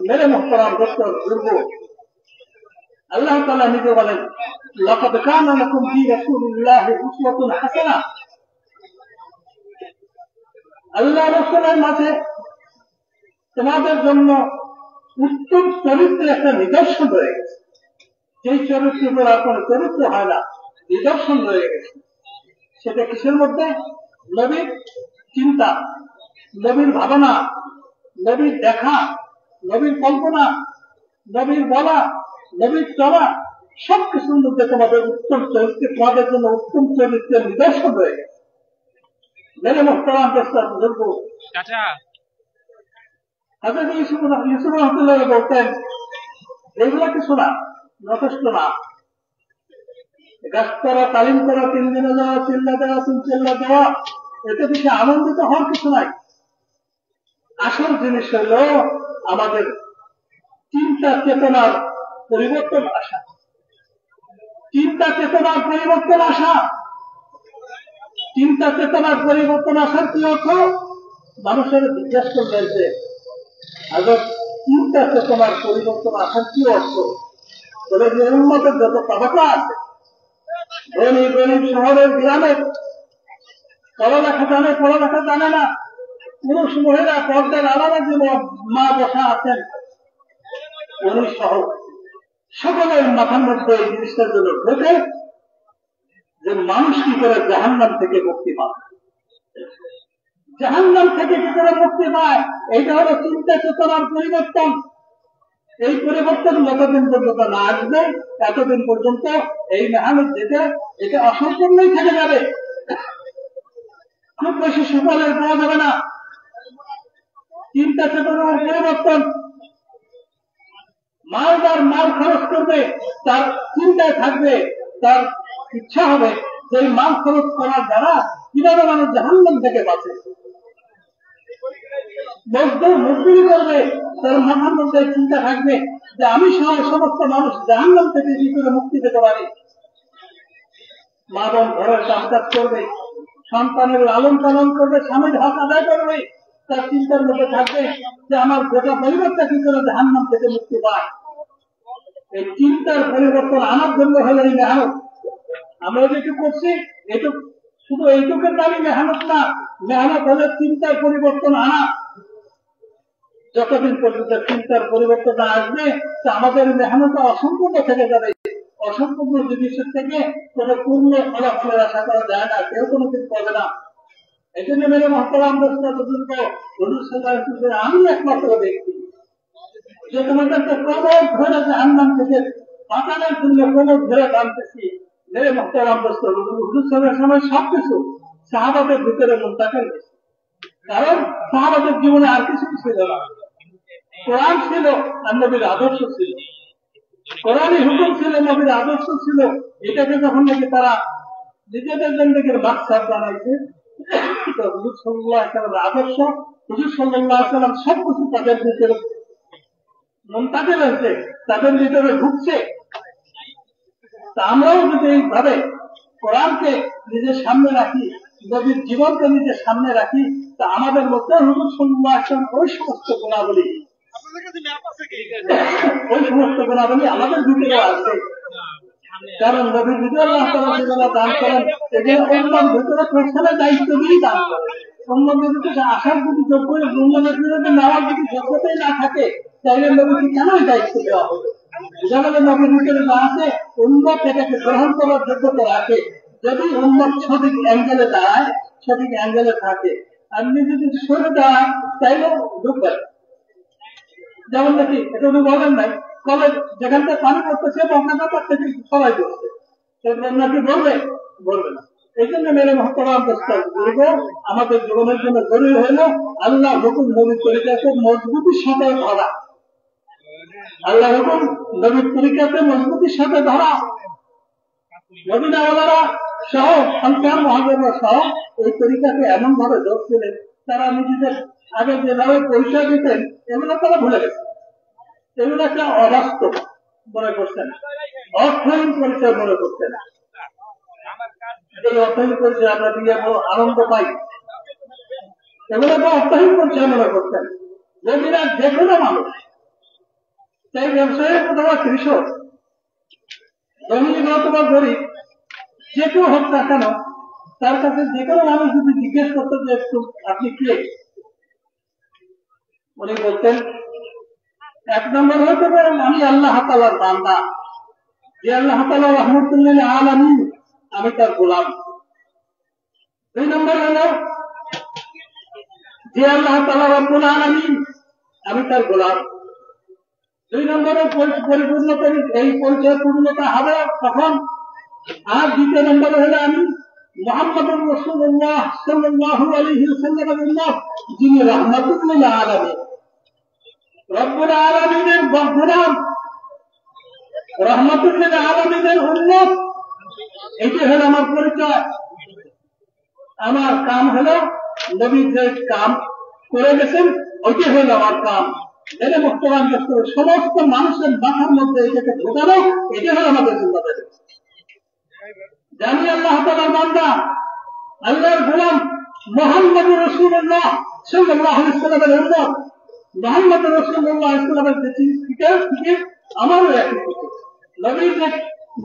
মেরে মোহতারাম দোস্ত বুজুর্গ, আল্লাহ তাআলা নিজে বলেন, লাকাদ কানা লাকুম ফি রাসূলিল্লাহি উসওয়াতুন হাসানাহ। আল্লাহ রাসূলের মাঝে তোমাদের জন্য উত্তম চরিত্রের একটা নিদর্শন রয়ে গেছে। যেই চরিত্র উপর আর কোন চরিত্র হয় না, নিদর্শন রয়ে গেছে। সেটা কিসের মধ্যে? নবীর চিন্তা, নবীর ভাবনা, নবীর দেখা, নবীর কল্পনা, নবীর বলা, নবীর চলা, সবকিছুর মধ্যে তোমাদের উত্তম চরিত্রে, তোমাদের জন্য উত্তম চরিত্রের নিদর্শন রয়ে গেছে। মেরে মোহতারাম দোস্ত বুজুর্গ, হযরত ইউসুফ রাহমাতুল্লাহ বলতেন এগুলা কিছু না, যথেষ্ট না, গাছ করা, তালিম করা, 3 দিনে যাওয়া, চিল্লা দেওয়া, 3 চিল্লা দেওয়া, এতে বেশি আনন্দিত হওয়ার কিছু নাই। আসল জিনিস হল আমাদের চিন্তা চেতনার পরিবর্তন আসা, চিন্তা চেতনার পরিবর্তন আসা। চিন্তা চেতনার পরিবর্তন আসার কি অর্থ? মানুষের জিজ্ঞেস করবেন যে আগে চিন্তা চেতনার পরিবর্তন আসার কি অর্থ? বলে যে উন্নতের যত তাবাকা আছে, ধনী গরিব, শহরের গ্রামের, পড়ালেখা জানে পড়ালেখা জানে না, পুরুষ মহিলা, পর্দার আলাদা যে মা বসা আছেন উনি সহ সকলের মাথার মধ্যে এই জিনিসটার জন্য ঢোকে যে মানুষ কি করে জাহান্নাম থেকে মুক্তি পায়, জাহান্নাম থেকে কি করে মুক্তি পায়। এইটা হলো চিন্তা চেতনার পরিবর্তন। এই পরিবর্তন যতদিন পর্যন্ত না আসবে এতদিন পর্যন্ত এই মেহনত যেটা এটা অসম্পূর্ণই থেকে যাবে, খুব বেশি সুফলের পাওয়া যাবে না। চিন্তা চেতনার পরিবর্তন, মালদার মাল খরচ করবে, তার চিন্তায় থাকবে, তার ইচ্ছা হবে যে মাল খরচ করার দ্বারা কিভাবে মানুষ জাহান্নাম থেকে বাঁচে। মজদুরি করবে, তার মাথার মধ্যে চিন্তা থাকবে যে আমি সহ সমস্ত মানুষ জাহান্নাম থেকে কি করে মুক্তি পেতে পারি। মা বোন ঘরের কাজ করবে, সন্তানের লালন পালন করবে, স্বামীর হক আদায় করবে, তার চিন্তার মধ্যে থাকবে যে আমার গোটা পরিবারটা কি করে জাহান্নাম থেকে মুক্তি পায়। এই চিন্তার পরিবর্তন আনার জন্য হলো এই মেহনত। আমরা যেটুকু করছি এটুকু, শুধু এইটুকুর দামি মেহনত না, মেহনত হলে চিন্তার পরিবর্তন আনা। যতদিন পর্যন্ত চিন্তার পরিবর্তন না আসবে আমাদের মেহনত অসম্পূর্ণ থেকে যাবে। অসম্পূর্ণ জিনিসের থেকে কোনো পূর্ণ ফলাফলের আশা করা যায় না, কেউ কোনো কিছু পাবে না। এই জন্য মেরে মহতরাম আমি একমাত্র ব্যক্তি যে তোমাদেরকে প্রবোধ ধরে জাহান্নাম থেকে বাঁচানোর জন্য প্রবোধ ধরে টানতেছি। মেরে মহতরাম হুজুর সাহেবের সময় সবকিছু সাহাবাদের ভিতরে মুনতাকিল হয়েছে, কারণ সাহাবাদের জীবনে আর কিছু ছিল না। কোরআন ছিল আর নবীর আদর্শ ছিল, কোরআনই হুকুম ছিল, নবীর আদর্শ ছিল। এটাকে যখন নাকি তারা নিজেদের জিন্দেগির মাকসাদ বানাইছে, তো হুজুর সাল্লাল্লাহু আলাইহি ওয়াসাল্লামের আদর্শ, হুজুর সাল্লাল্লাহু আলাইহি ওয়াসাল্লাম সবকিছু তাদের ভিতরে মুনতাকিল হয়েছে, তাদের ভিতরে ঢুকছে। তা আমরাও যদি এইভাবে কোরআনকে নিজের সামনে রাখি, নবীর জীবনকে নিজের সামনে রাখি, তা আমাদের মধ্যে হুজুর সাল্লাল্লাহু আলাইহি ওয়াসাল্লাম ওই সমস্ত গুণাবলী আমাদের ভিতরে আছে। কারণ নবীর ভিতরে আল্লাহ তাআলা যেগুলো দান করেন এগুলো অন্যের ভিতরে পৌঁছানোর দায়িত্ব দিয়েই দান করেন। অন্যের ভিতরে আসার যদি যোগ্য, অন্যের ভিতরে নেওয়ার যদি যোগ্যতাই না থাকে তাহলে নবীকে কেন দায়িত্ব দেওয়া হবে? যেভাবে নবীর ভিতরে না আছে উন্মত এটাকে গ্রহণ করার যোগ্যতা রাখে। যদি উন্মত সঠিক অ্যাঙ্গেলে দাঁড়ায়, সঠিক অ্যাঙ্গেলে থাকে, আর নিজে যদি সরে দাঁড়ায় তাইলেও ঢুকবে। যেমন নাকি এটা উনি বলেন নাই, কলেজ যেখান থেকে পানি পড়তেছে বঙ্গাব্যাপার থেকে সবাই করছে, নাকি বলবে বলবে না। এই জন্য মেরে মহতরাম আমাদের জীবনের জন্য জরুরি হইল আল্লাহ হুকুম নবীর তরিকাকে মজবুতির সাথে ধরা, আল্লাহ হুকুম নবীর তরিকাতে মজবুতির সাথে ধরা। নবীনাওয়ালারা সহ সন্তান মহাজরা সহ এই তরিকাকে এমন ভাবে ধরছিলেন, তারা নিজেদের আগে যেভাবে পরিচয় দিতেন এগুলো তারা ভুলে গেছে। এগুলো একটা অবাস্তব মনে করছেন, অর্থহীন পরিচয় মনে করছেন। এই অর্থহীন পরিচয় আমরা দিয়ে আনন্দ পাই, এগুলোকে অর্থহীন পরিচয় মনে করছেন। জমিরা যে কোনো মানুষ, তাই ব্যবসায়ীর অথবা কৃষক, জমিন অথবা গরিব, যে কেউ হোক না কেন, তার কাছে যে কোনো মানুষ যদি জিজ্ঞেস করতো যে একটু আপনি কে, উনি বলতেন এক নম্বর হতে পারেন আমি আল্লাহ তাআলার বান্দা, যে আল্লাহ তাআলা রাহমাতুল আলামিন, আমি তার গোলাম। 2 নম্বর হলো যে আল্লাহ তাআলা রব্বুল আলামিন, আমি তার গোলাম। 2 নম্বরের পরিপূর্ণতা, এই পরিচয় পূর্ণতা হবে তখন। আর 2 নম্বরে হলো আমি মুহাম্মদুর রাসূলুল্লাহ সাল্লাল্লাহু আলাইহি ওয়াসাল্লামের উম্মত, যিনি রাহমাতুল লিল আলামিন। রব্বুল আলামিনের গোলাম, রহমতুল লিল আলামিনের উম্মত, এটি হলো আমার পরিচয়। আমার কাম হলো নবী যে কাম করে গেছেন ওইটি হলো আমার কাম। এটা বর্তমান সমস্ত মানুষের মাথার মধ্যে এটাকে ঢোকানো, এটা হলো আমাদের জিম্মাদারি। জানি আল্লাহ তাআলার বান্দা, আল্লাহর গোলাম মুহাম্মদুর রাসূলুল্লাহ সাল্লাল্লাহু আলাইহি ওয়াসাল্লামের উম্মত, মুহাম্মদুর রাসূলুল্লাহ সাল্লাল্লাহু আলাইহি ওয়াসাল্লামের আমারও একই ফিকির, নবীর যে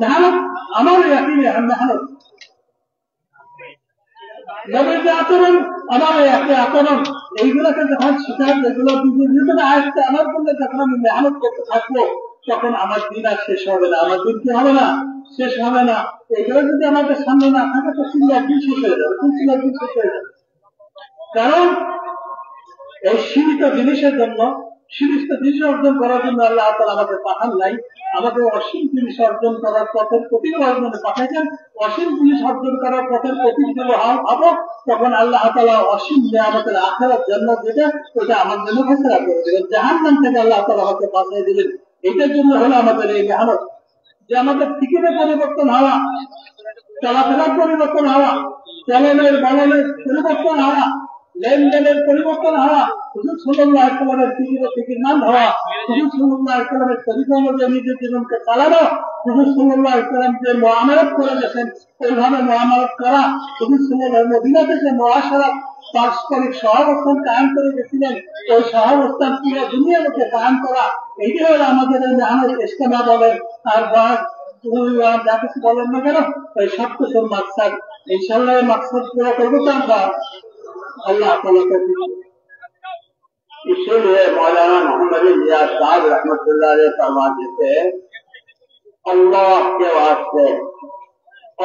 মেহনত আমারও একই মেহনত, নবীর যে আচরণ আমারও একই আচরণ। এইগুলোকে যখন শিখান, এগুলো বিভিন্ন আয়ত্তে আমার জন্য যখন আমি মেহনত করতে থাকবো, তখন আমার দিন আর শেষ হবে না। আমার দিন কি হবে না? শেষ হবে না। এগুলো যদি আমাদের সামনে না থাকে তো সিরিয়ার দিন শেষ হয়ে যাবে, সিরিয়ার দিন শেষ হয়ে যাবে। কারণ এই সীমিত জিনিসের জন্য, সীমিত জিনিস অর্জন করার জন্য আল্লাহ তাআলা আমাদের পাঠান নাই, আমাদের অসীম জিনিস অর্জন করার পথের প্রতীক অর্জনে পাঠাইছেন। অসীম জিনিস অর্জন করার পথের প্রতীক যদি হবো, তখন আল্লাহ তাআলা অসীম নিয়ামতের আখিরাত জান্নাত যেটা, ওটা আমার জন্য ফয়সালা করে দিলেন। জাহান্নাম থেকে আল্লাহ তাআলা আমাকে বাঁচিয়ে দিলেন। এটার জন্য হলো আমাদের এই মেহনত, যে আমাদের ফিকিরের পরিবর্তন হওয়া, চলাফেরার পরিবর্তন হওয়া, চলনের বলনের পরিবর্তন হওয়া, লেনদেনের পরিবর্তন হওয়া, হুজুর সাল্লাল্লাহু আলাইহি ওয়াসাল্লামের ফিকিরমান হওয়া, হুজুর সাল্লাল্লাহু আলাইহি ওয়াসাল্লামের তরিকা অনুযায়ী নিজের জীবনকে চালানো, হুজুর সাল্লাল্লাহু আলাইহি ওয়াসাল্লাম যে মুআমালাত করে গেছেন ওইভাবে মুআমালাত করা, হুজুর সাল্লাল্লাহু আলাইহি মদিনাতে যে মুআশারাত পারস্পরিক সহাবস্থান কায়েম করে গেছিলেন, ওই সহাবস্থান পুরো দুনিয়ার মধ্যে কায়েম করা, এইটি হলো আমাদের এই মেহনত। ইজতেমা বলেন আর যা কিছু বলেন না কেন, ওই সব কিছুর মাকসাদ। ইনশাআল্লাহ এই মাকসাদ পুরো করবো তো আমরা اللہ تعالیٰ کا اسی لیے مولانا محمد الیاس صاحب رحمۃ اللہ علیہ فرماتے تھے، اللہ کے واسطے،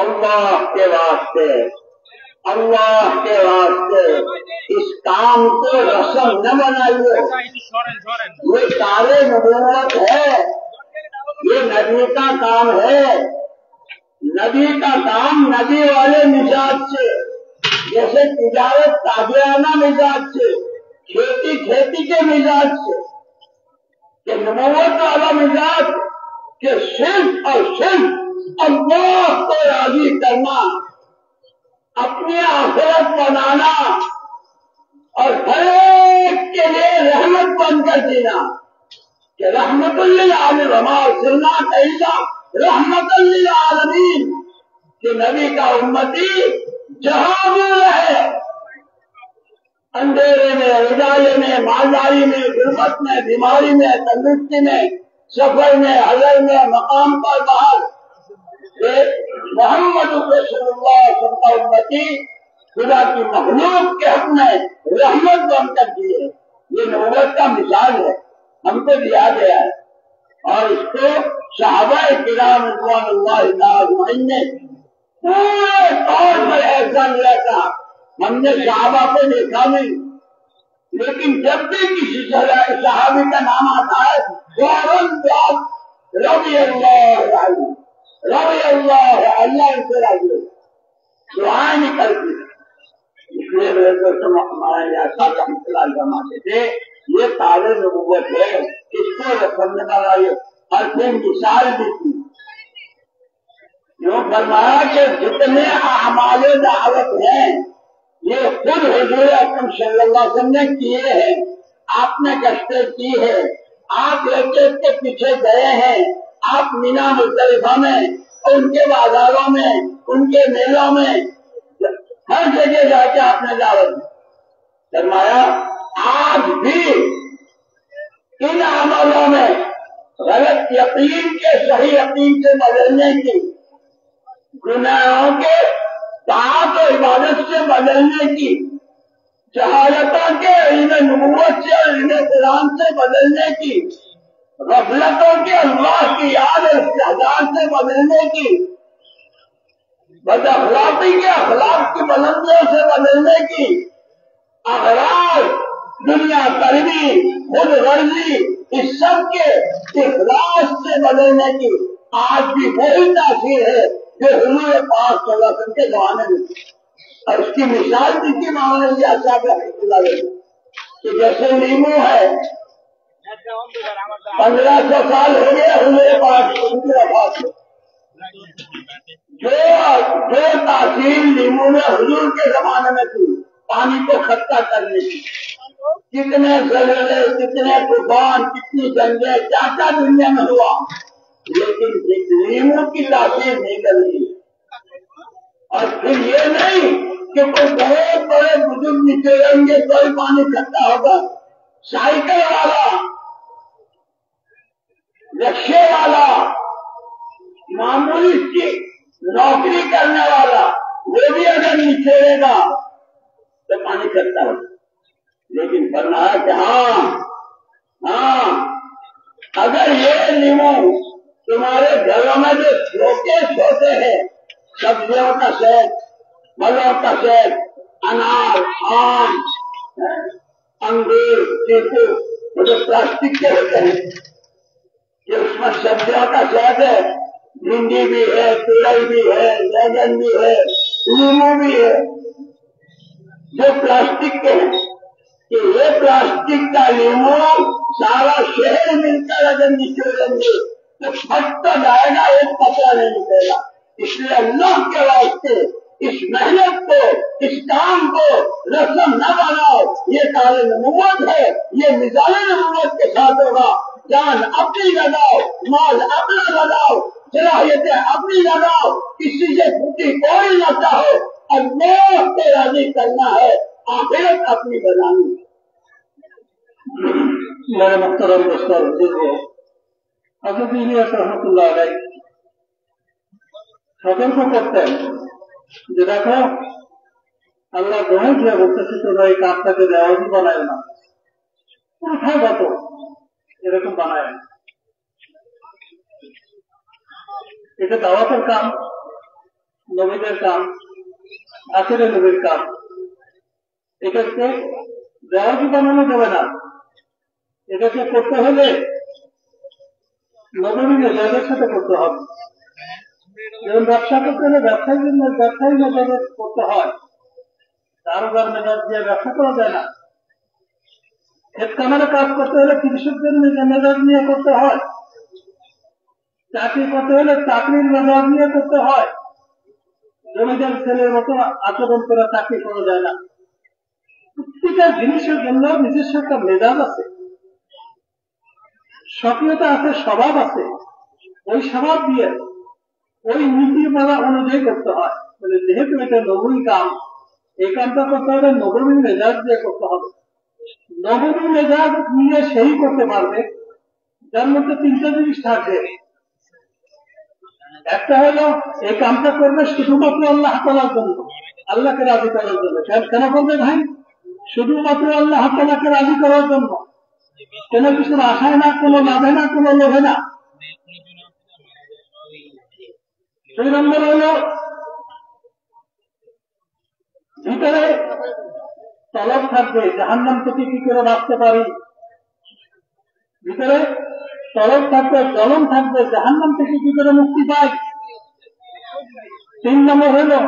اللہ کے واسطے، اللہ کے واسطے اس کام کو رسم نہ بنائیے، یہ سارے نبوت ہے، یہ نبی کا کام ہے، نبی کا کام نبی والے مزاج سے، جیسے تجارت تاجرانہ مزاج سے، کھیتی کھیتی کے مزاج سے، کہ نبوت والا مزاج کہ صرف اور صرف اللہ کو راضی کرنا، اپنی آخرت بنانا اور ہر ایک کے لیے رحمت بن کر جینا، کہ رحمت للعالمین وما ارسلناک الا رحمت للعالمین، کہ نبی کا امتی جہاں بھی رہے، اندھیرے میں، اجالے میں، مالداری میں، غربت میں، بیماری میں، تندرستی میں، سفر میں، حضر میں، مقام پر باہر، محمد رسول اللہ صلی اللہ علیہ امتی خدا کی مخلوق کے حق میں رحمت بن کر دیے۔ یہ نبوت کا مثال ہے، ہم کو دیا گیا ہے، اور اس کو صحابہ کرام رضوان اللہ اجمعین نے پورے طور پر ایسا لیا تھا۔ ہم نے صحابہ کو دیکھا نہیں، لیکن جب بھی کسی صحابی کا نام آتا ہے فوراً رضی اللہ عنہ، رضی اللہ اللہ ان سے راضی ہو، دعائیں نکلتی۔ اس لیے میرے دوست ہمارے ساتھ رحمۃ اللہ فرماتے تھے، یہ تاج نبوت ہے، اس کو رسمنے والا اور پھر مثال بھی تھی۔ یوں فرمایا کہ جتنے اعمال دعوت ہیں یہ خود حضور اکرم صلی اللہ علیہ وسلم نے کیے ہیں، آپ نے گشتیں کی ہے، آپ ایک ایک کے پیچھے گئے ہیں، آپ مینا مزدلفہ میں، ان کے بازاروں میں، ان کے میلوں میں، ہر جگہ جا کے آپ نے دعوت دی۔ فرمایا آج بھی ان عملوں میں غلط یقین کے صحیح یقین سے بدلنے کی، گناہوں کے طاعت و عبادت سے بدلنے کی، جہالتوں کے علم نبوت سے اور علم قرآن سے بدلنے کی، غفلتوں کے اللہ کی یاد اور استحضار سے بدلنے کی، بد اخلاقی کے اخلاق کی بلندیوں سے بدلنے کی، اغراض، دنیا طلبی، خود غرضی، اس سب کے اخلاص سے بدلنے کی آج بھی وہی تاثیر ہے جو حضور پاک صلی اللہ علیہ وسلم کے زمانے میں، اور اس کی مثال بھی تھی مولانا الیاس صاحب رحمۃ اللہ علیہ کہ جیسے لیمو ہے، 1500 साल हो गया हुए पास उनकी वफात को। जो तासीर लीमू में हुजूर के जमाने में थी पानी को खट्टा करने की, कितने जलजले, कितने तूफान, कितनी जंगे, क्या क्या दुनिया में हुआ, लेकिन लीमू की तासीर नहीं करनी। और फिर ये नहीं कि कोई बहुत बड़े बुजुर्ग नीचे रहेंगे तो ही पानी खट्टा होगा। साइकिल वाला, रिक्शे वाला, मामूली की नौकरी करने वाला, वो भी अगर निचेड़ेगा तो पानी खट्टा होगा। लेकिन फरमाया कि हाँ, अगर ये लीमू तुम्हारे घरों में जो शोकेस होते हैं, सब्जियों का सेट, फलों का सेट, अनार, आम, अंगूर, चीकू, वो जो प्लास्टिक के होते हैं कि उसमें सब्जियों का सेट है, भिंडी भी है, तुरई भी है, बैंगन भी है, लीमू भी है, जो प्लास्टिक के हैं, कि ये प्लास्टिक का लीमू सारा शहर मिलकर अगर निचोड़ेंगे तो फट तो जाएगा, एक पता नहीं निकलेगा। इसलिए अल्लाह के वास्ते इस मेहनत को, इस काम को रस्म न बनाओ। ये तारे नबूवत है, ये मिजान नबूवत के साथ होगा। जान अपनी लगाओ, माल अपना लगाओ, सलाहियतें अपनी लगाओ, किसी से छुट्टी कोई न चाहो। अल्लाह को राजी करना है, आखिरत अपनी बनानी। मेरे मुख्तरम दोस्तों, हज़रत इलियास रहमतुल्लाह अलैह সতর্ক করতেন যে দেখো আল্লাহ দোহাই দিয়ে বলতেছে তোমরা এই কাজটাকে রেওয়াজি বানায় না, প্রথাগত এরকম বানায় না। এটা দাওয়াতের কাম, নবীদের কাম, আখেরে নবীর কাম। এটাকে রেওয়াজি বানানো যাবে না। এটাকে করতে হলে নবী মেজাজের সাথে করতে হবে। যেমন ব্যবসা করতে হলে ব্যবসায়ী মেজাজে করতে হয়, দারোগার মেজাজ দিয়ে ব্যবসা করা যায় না। ক্ষেত খামারে কাজ করতে হলে কৃষকদের মেজাজ নিয়ে করতে হয়, চাকরি করতে হলে চাকরির মেজাজ নিয়ে করতে হয়। জমিদার ছেলের মতো আচরণ করে চাকরি করা যায় না। প্রত্যেকটা জিনিসের জন্য নিজস্ব একটা মেজাজ আছে, সক্রিয়তা আছে, স্বভাব আছে। ওই স্বভাব দিয়ে ওই নীতিমালা অনুযায়ী করতে হয়। মানে যেহেতু এটা নবী কাম, এই কামটা করতে হবে নবী মেজাজ দিয়ে করতে হবে। নবী মেজাজ নিয়ে সেই করতে পারবে যার মধ্যে তিনটা জিনিস থাকবে। একটা হলো এই কামটা করবে শুধুমাত্র আল্লাহ তাআলার জন্য, আল্লাহকে রাজি করার জন্য। কেন করবে ভাই? শুধুমাত্র আল্লাহ তাআলাকে রাজি করার জন্য, কোন কিছুর আশায় না, কোনো লাভে না, কোনো লোভে না। 2 নম্বর হলো ভিতরে তলব থাকবে, জাহান্নাম থেকে কি করে বাঁচতে পারি। ভিতরে তলব থাকবে, জ্বলন থাকবে, জাহান্নাম থেকে কি করে মুক্তি পাই। 3 নম্বর হলো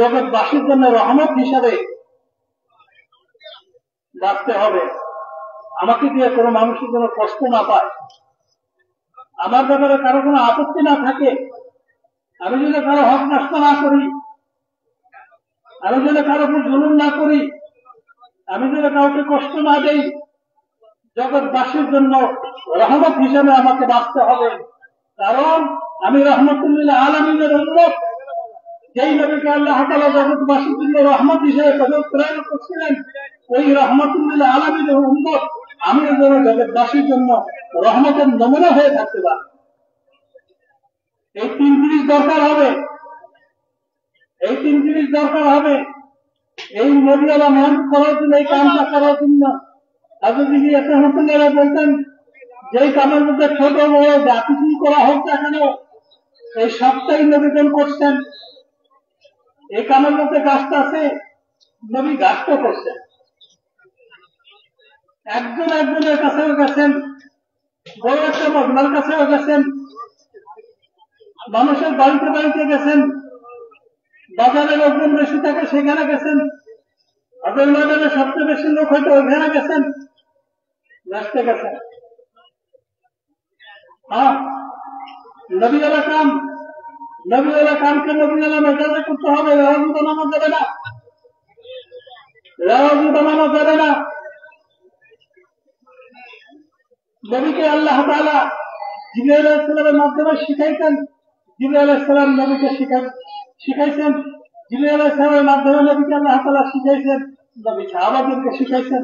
জগৎবাসীর জন্য রহমত হিসাবে বাঁচতে হবে। আমাকে দিয়ে কোনো মানুষের জন্য কষ্ট না পায়, আমার ব্যাপারে কারো কোনো আপত্তি না থাকে, আমি যেন কারো হক নষ্ট না করি, আমি যেন কারো উপর জুলুম না করি, আমি যেন কাউকে কষ্ট না দেই। জগৎবাসীর জন্য রহমত হিসেবে আমাকে বাঁচতে হবে, কারণ আমি রহমতুল্লিল আলামিনের উম্মত। যেই নবীকে আল্লাহ তাআলা জগৎবাসীর জন্য রহমত হিসেবে প্রেরণ করছিলেন, ওই রহমতুল্লিল আলামিনের উম্মত আমি যেন জগৎবাসীর জন্য রহমতের নমুনা হয়ে থাকতে পারি। এই 3 জিনিস দরকার হবে, এই 3 জিনিস দরকার হবে এই নবীওয়ালা মন করার জন্য, এই কামটা করার জন্য। হযরত ইলিয়াস রাহমাতুল্লাহ আলাইহি বলতেন, যেই কামের মধ্যে ছোট বড় যা কিছুই করা হোক না কেন, এই সবটাই নবীগণ করছেন। এই কামের মধ্যে গাছটা আছে, নবী গাছটা করছেন। একজনের কাছেও গেছেন, বড় একটা মজমার কাছেও গেছেন, মানুষের বাড়িতে বাড়িতে গেছেন, বাজারে লোকজন বেশি থাকে সেখানে গেছেন, আপনার বাজারে সবচেয়ে বেশি লোক হয়তো ওইখানে গেছেন, ব্যস্তে গেছেন। হ্যাঁ, নবীওয়ালা কামকে নবীওয়ালা মেজাজে করতে হবে, রেওয়াজ বানানো যাবে না, নবীকে আল্লাহ তাআলা জিবরাইল আলাইহিস সালামের মাধ্যমে শিখাইতেন, জিবরাইল আলাইহিস সালাম নবীকে শিখাইছেন, জিবরাইল আলাইহিস সালামের মাধ্যমে নবীকে আল্লাহ তাআলা শিখাইছেন, নবী সাহাবাদেরকে শিখাইছেন।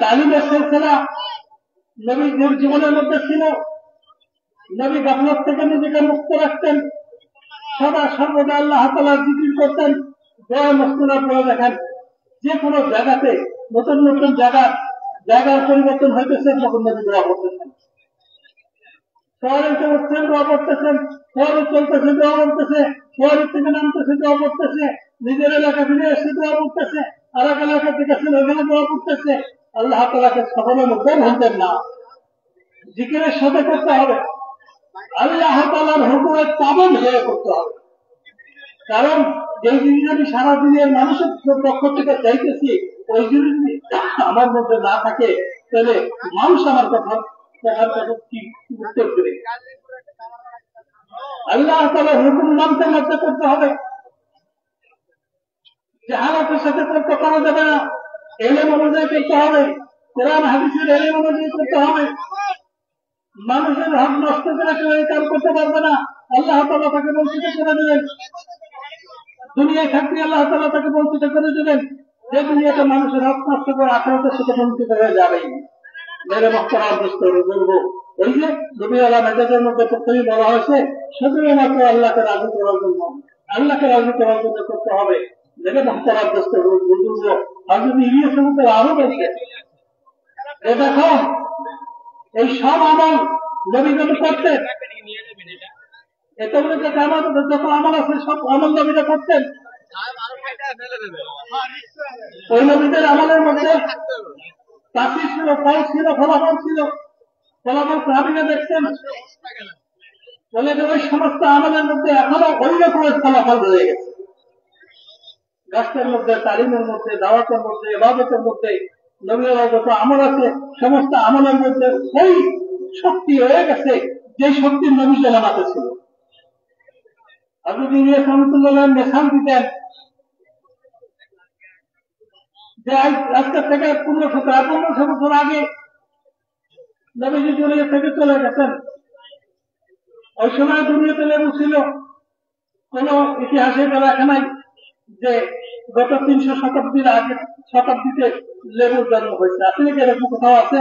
তালিমের সিলসিলা নবীর জীবনের মধ্যে ছিল। নবী গাফলত থেকে নিজেকে মুক্ত রাখতেন, সদা সর্বদা আল্লাহ তাআলার জিকির করতেন, দোয়া মসনুরা পড়ে দেখেন। যে কোনো জায়গাতে নতুন নতুন জায়গার পরিবর্তন হইতেছে, তখন নবী দোয়া করতেছেন। শহরে উঠছেন, দোয়া করতেছেন, শহরে চলতেছে, দোয়া করতেছে, শহরের থেকে নামতেছে, দোয়া করতেছে, নিজের এলাকা ফিরে এসে দোয়া করতেছে, আর এক এলাকা থেকে ওখানে দোয়া করতেছে। আল্লাহ তাআলাকে সকলের মধ্যে ভুলতেন না, জিকিরের সাথে করতে হবে, আল্লাহ তাআলার হুকুমের তাবেদ হয়ে করতে হবে। কারণ যেই জিনিস আমি সারা দিনের মানুষের পক্ষ থেকে চাইতেছি, ওই জিনিস আমার মধ্যে না থাকে, তাহলে মানুষ আমার কথা কি উত্তর দেবে? আল্লাহ তাআলার হুকুম মানতে মধ্যে করতে হবে, জাহালাতের সাথে তর্ক করা যাবে না, এলেম অনুযায়ী করতে হবে, কোরআন হাদিসের এলেম অনুযায়ী করতে হবে। মানুষের হক নষ্ট করে কেউ এই কাজ করতে পারবে না, আল্লাহ তাআলা তাকে বঞ্চিত করে দেবেন। দুনিয়ায় থাকতে আল্লাহ তাআলা তাকে বঞ্চিত করে দেবেন। যে দুনিয়াতে মানুষের হক নষ্ট করে আখিরাতের সাথে বঞ্চিত হয়ে যাবেই। মেরে মহতারাম দোস্ত বুজুর্গ, ওই যে নবীওয়ালা মেজাজের মধ্যে প্রথমেই বলা হয়েছে, শুধুমাত্র আল্লাহকে রাজি করার জন্য, আল্লাহকে রাজি করার জন্য করতে হবে। মেরে মহতারাম দোস্ত বুজুর্গ, আর যদি ইলিয়াসের মধ্যে আরো বলছে, দেখো এই সব আমল নবীগণ করতেন, এত বলে যে আমাদের যত আমল আছে সব আমল নবীরা করতেন। ওই নবীদের আমলের মধ্যে তাসির ছিল, ফল ছিল, ফলাফল ছিল। ফলাফল সাহাবীরা দেখতেন, বলে যে ওই সমস্ত আমলের মধ্যে এখনো ওই রকমের ফলাফল রয়ে গেছে। রাষ্ট্রের মধ্যে, তালিমের মধ্যে, দাওয়াতের মধ্যে, ইবাদতের মধ্যে নবীরা যত আমল আছে, সমস্ত আমলের মধ্যে ওই শক্তি রয়ে গেছে যে শক্তি নবী জামানাতে ছিল। হযরত ইলিয়াস রাহমাতুল্লাহ মিসাল দিতেন যে আজকে থেকে 1500 বছর আগে নবীজি দুনিয়া থেকে চলে গেছেন। ওই সময় দুনিয়াতে লেবু ছিল, কোন ইতিহাসে লেখা নাই যে গত 300 শতাব্দীতে লেবুর জন্ম হয়েছে। আসলে কি এরকম কোথাও আছে?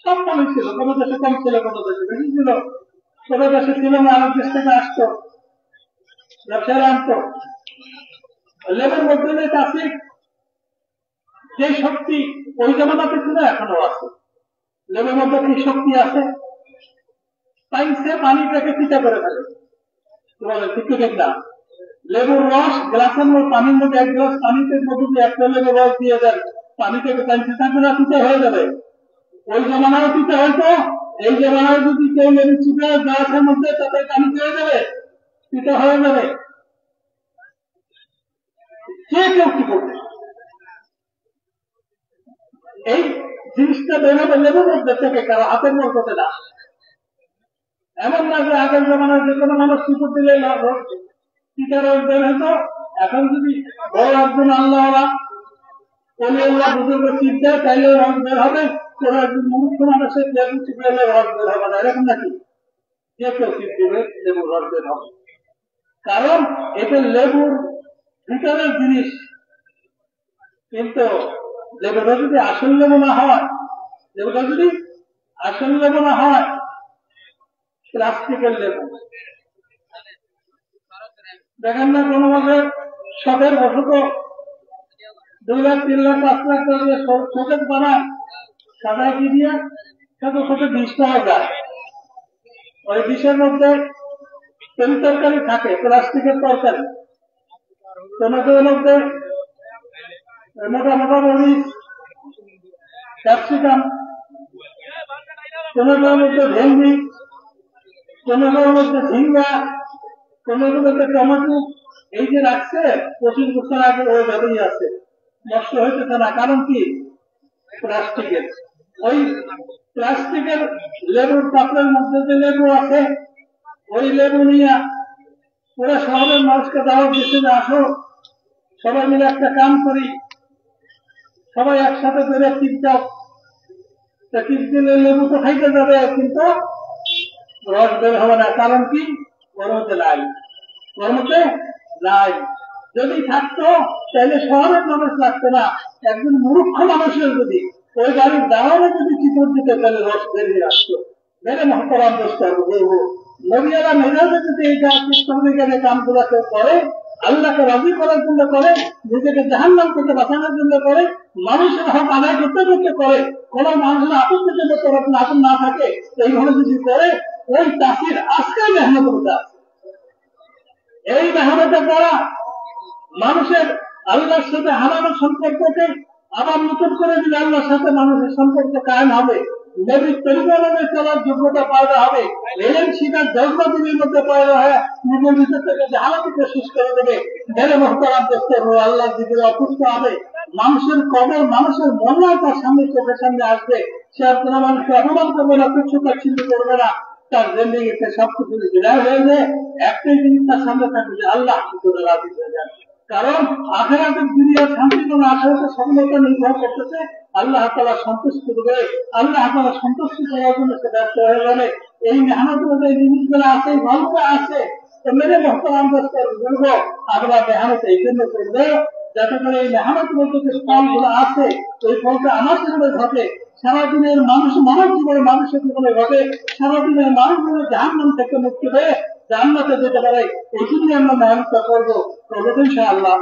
সব কমই ছিল, কোন দেশে কম ছিল, কোন দেশে বেশি ছিল, কোন দেশে ছিল না, আরেক দেশ থেকে আসতো, ব্যবসায়ীরা আনতো। লেবুর মধ্যে যে তাসির, যে শক্তি ওই জামানাতে ছিল এখনো আছে। লেবুর মধ্যে কি শক্তি আছে? তাই সে পানিটাকে পিতা করে ফেলে। ঠিক না? লেবুর রস গ্লাসের মধ্যে, পানির মধ্যে এক গ্লাস পানিতে মধ্যে একটা লেবুর রস দিয়ে দেন, পানিটাকে টানতে থাকবে না, পিতা হয়ে যাবে। ওই জমানায় পিতা হয়তো, এই জমানায় যদি কেউ লেবু চিপে গ্লাসের মধ্যে, তাতে পানি হয়ে যাবে, পিতা হয়ে যাবে। যে কেউ কি করবে? এই জিনিসটা বের হবে লেবুর মধ্যে থেকে, কারো হাতের মধ্যে না। এমন না যে আগের জমানায় যে কোনো মানুষ চিপুর দিলে পিতা রস বের হতো। এখন যদি বড় একজন আল্লাহওয়ালা অলিউল্লাহ বুজুর্গ চিপ দেয়, তাইলে রস বের হবে। কোন একজন মনুষ্য মানুষের লেবু চিপে রস বের হবে না, এরকম নাকি? যে কেউ চিপ দিবে লেবুর রস বের হবে। কারণ এটা লেবুর ভিতরের জিনিস। কিন্তু লেবুটা যদি আসল লেবু না হয়, প্লাস্টিকের লেবু। দেখেন না কোনো মাসে শখের বসত 2 লাখ 3 লাখ 5 লাখ টাকা শখের বানায়, সাদায় কি দিয়ে শখে 20 টাকা যায়। ওই 20-এর মধ্যে তেল তরকারি থাকে, প্লাস্টিকের তরকারি। টমেটোর মধ্যে মোটা মোটা মরিচ, ক্যাপসিকাম, টমেটোর মধ্যে ভেন্ডি, টমেটোর মধ্যে ঝিঙ্গা, টমেটোর মধ্যে টমেটো, এই যে রাখছে 25 বছর আগে ওই ভাবেই আছে, নষ্ট হইতেছে না। কারণ কি? প্লাস্টিকের। ওই প্লাস্টিকের লেবুর পাত্রের মধ্যে যে লেবু আছে, ওই লেবু নিয়ে পুরো শহরের মানুষকে দাওয়াত দিচ্ছে যে আসো সবাই মিলে একটা কাম করি, সবাই একসাথে করে টিপ দাও। টিপ দিলে লেবু তো খাইতে যাবে, কিন্তু রস বের হবে না। কারণ কি? গরমতে নাই, গরমতে নাই। যদি থাকতো তাহলে শহরের মানুষ লাগতো না। একজন মূর্খ মানুষের যদি ওই গাড়ির দাঁড়ানো যদি চিপড় দিতে, তাহলে রস বেরিয়ে আসতো। মেরে মহতরাম দোষটা বলবো, নবীরা মেজাজে যদি এই যে কামগুলা কেউ করে, আল্লাহকে রাজি করার জন্য করে, নিজেকে জাহান্নাম থেকে বাঁচানোর জন্য করে, মানুষের হক আদায় করতে করতে করে, কোন মানুষের আপত্তির জন্য আপন না থাকে, এইভাবে যদি করে, ওই চাষির আজকে মেহনত করতে আছে। এই মেহনতে করা মানুষের আল্লাহর সাথে হারানো সম্পর্ককে আবার নতুন করে দিলে আল্লাহর সাথে মানুষের সম্পর্ক কায়েম হবে, নবীর পরিবারে চলার যোগ্যতা পাওয়া হবে, এলেন শিকার জজবা দিনের মধ্যে পাওয়া হয়, নিজের ভিতর থেকে জাহালাতিকে শেষ করে দেবে। মেরে মহতারাম দেখতে হবে, আল্লাহ দিকে অসুস্থ হবে, মানুষের কবর, মানুষের মনও তার সামনে চোখের সামনে আসবে। সে আর কোনো মানুষকে অপমান করবে না, তুচ্ছতা চিন্তা করবে না। তার জিন্দেগিতে সবকিছু বিদায় হয়ে যায়, একটাই জিনিস তার সামনে থাকবে যে আল্লাহ করে রাজি হয়ে যাবে। কারণ আখেরাতের দুনিয়ার শান্তি কোন আখেরাতের সফলতা নির্ভর করতেছে আল্লাহ তাআলা সন্তুষ্ট করবে। আল্লাহ তাআলা সন্তুষ্ট করার জন্য সে ব্যস্ত হয়ে গেলে এই মেহনতের যে জিনিসগুলো আছে, ভালোটা আছে, তো মেরে মহতারাম বলবো আমরা মেহনত এই জন্য করবে যাতে করে এই মেহনত বলতে যে ফলগুলো আছে, ওই ফলটা আমার জীবনে ঘটে, সারাদিনের মানুষ মানব জীবনে, মানুষের জীবনে ঘটে, সারাদিনের মানুষগুলো জাহান্নাম থেকে মুক্তি হয়ে জান্নাতে যেতে পারে। এই জন্য আমরা মেহনতটা করবো, ইনশাআল্লাহ।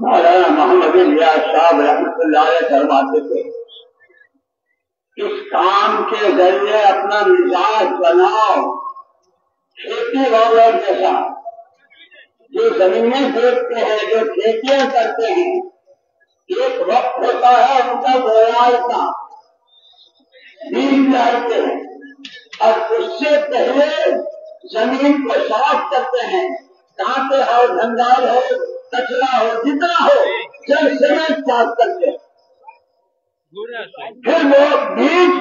मौलाना मोहम्मद इलियास साहब रहमतुल्लाह अलैह फरमाते थे, इस काम के जरिए अपना मिजाज बनाओ खेती वालों जैसा। जो जमीनें देखते हैं, जो खेतियां करते हैं, एक वक्त होता है उनका बोआई का, बीज डालते हैं और उससे पहले जमीन को साफ करते हैं, कांटे हो, धंगार हो, कचरा हो, जितना हो, जल सीमेंट साफ करते हैं। फिर वो बीज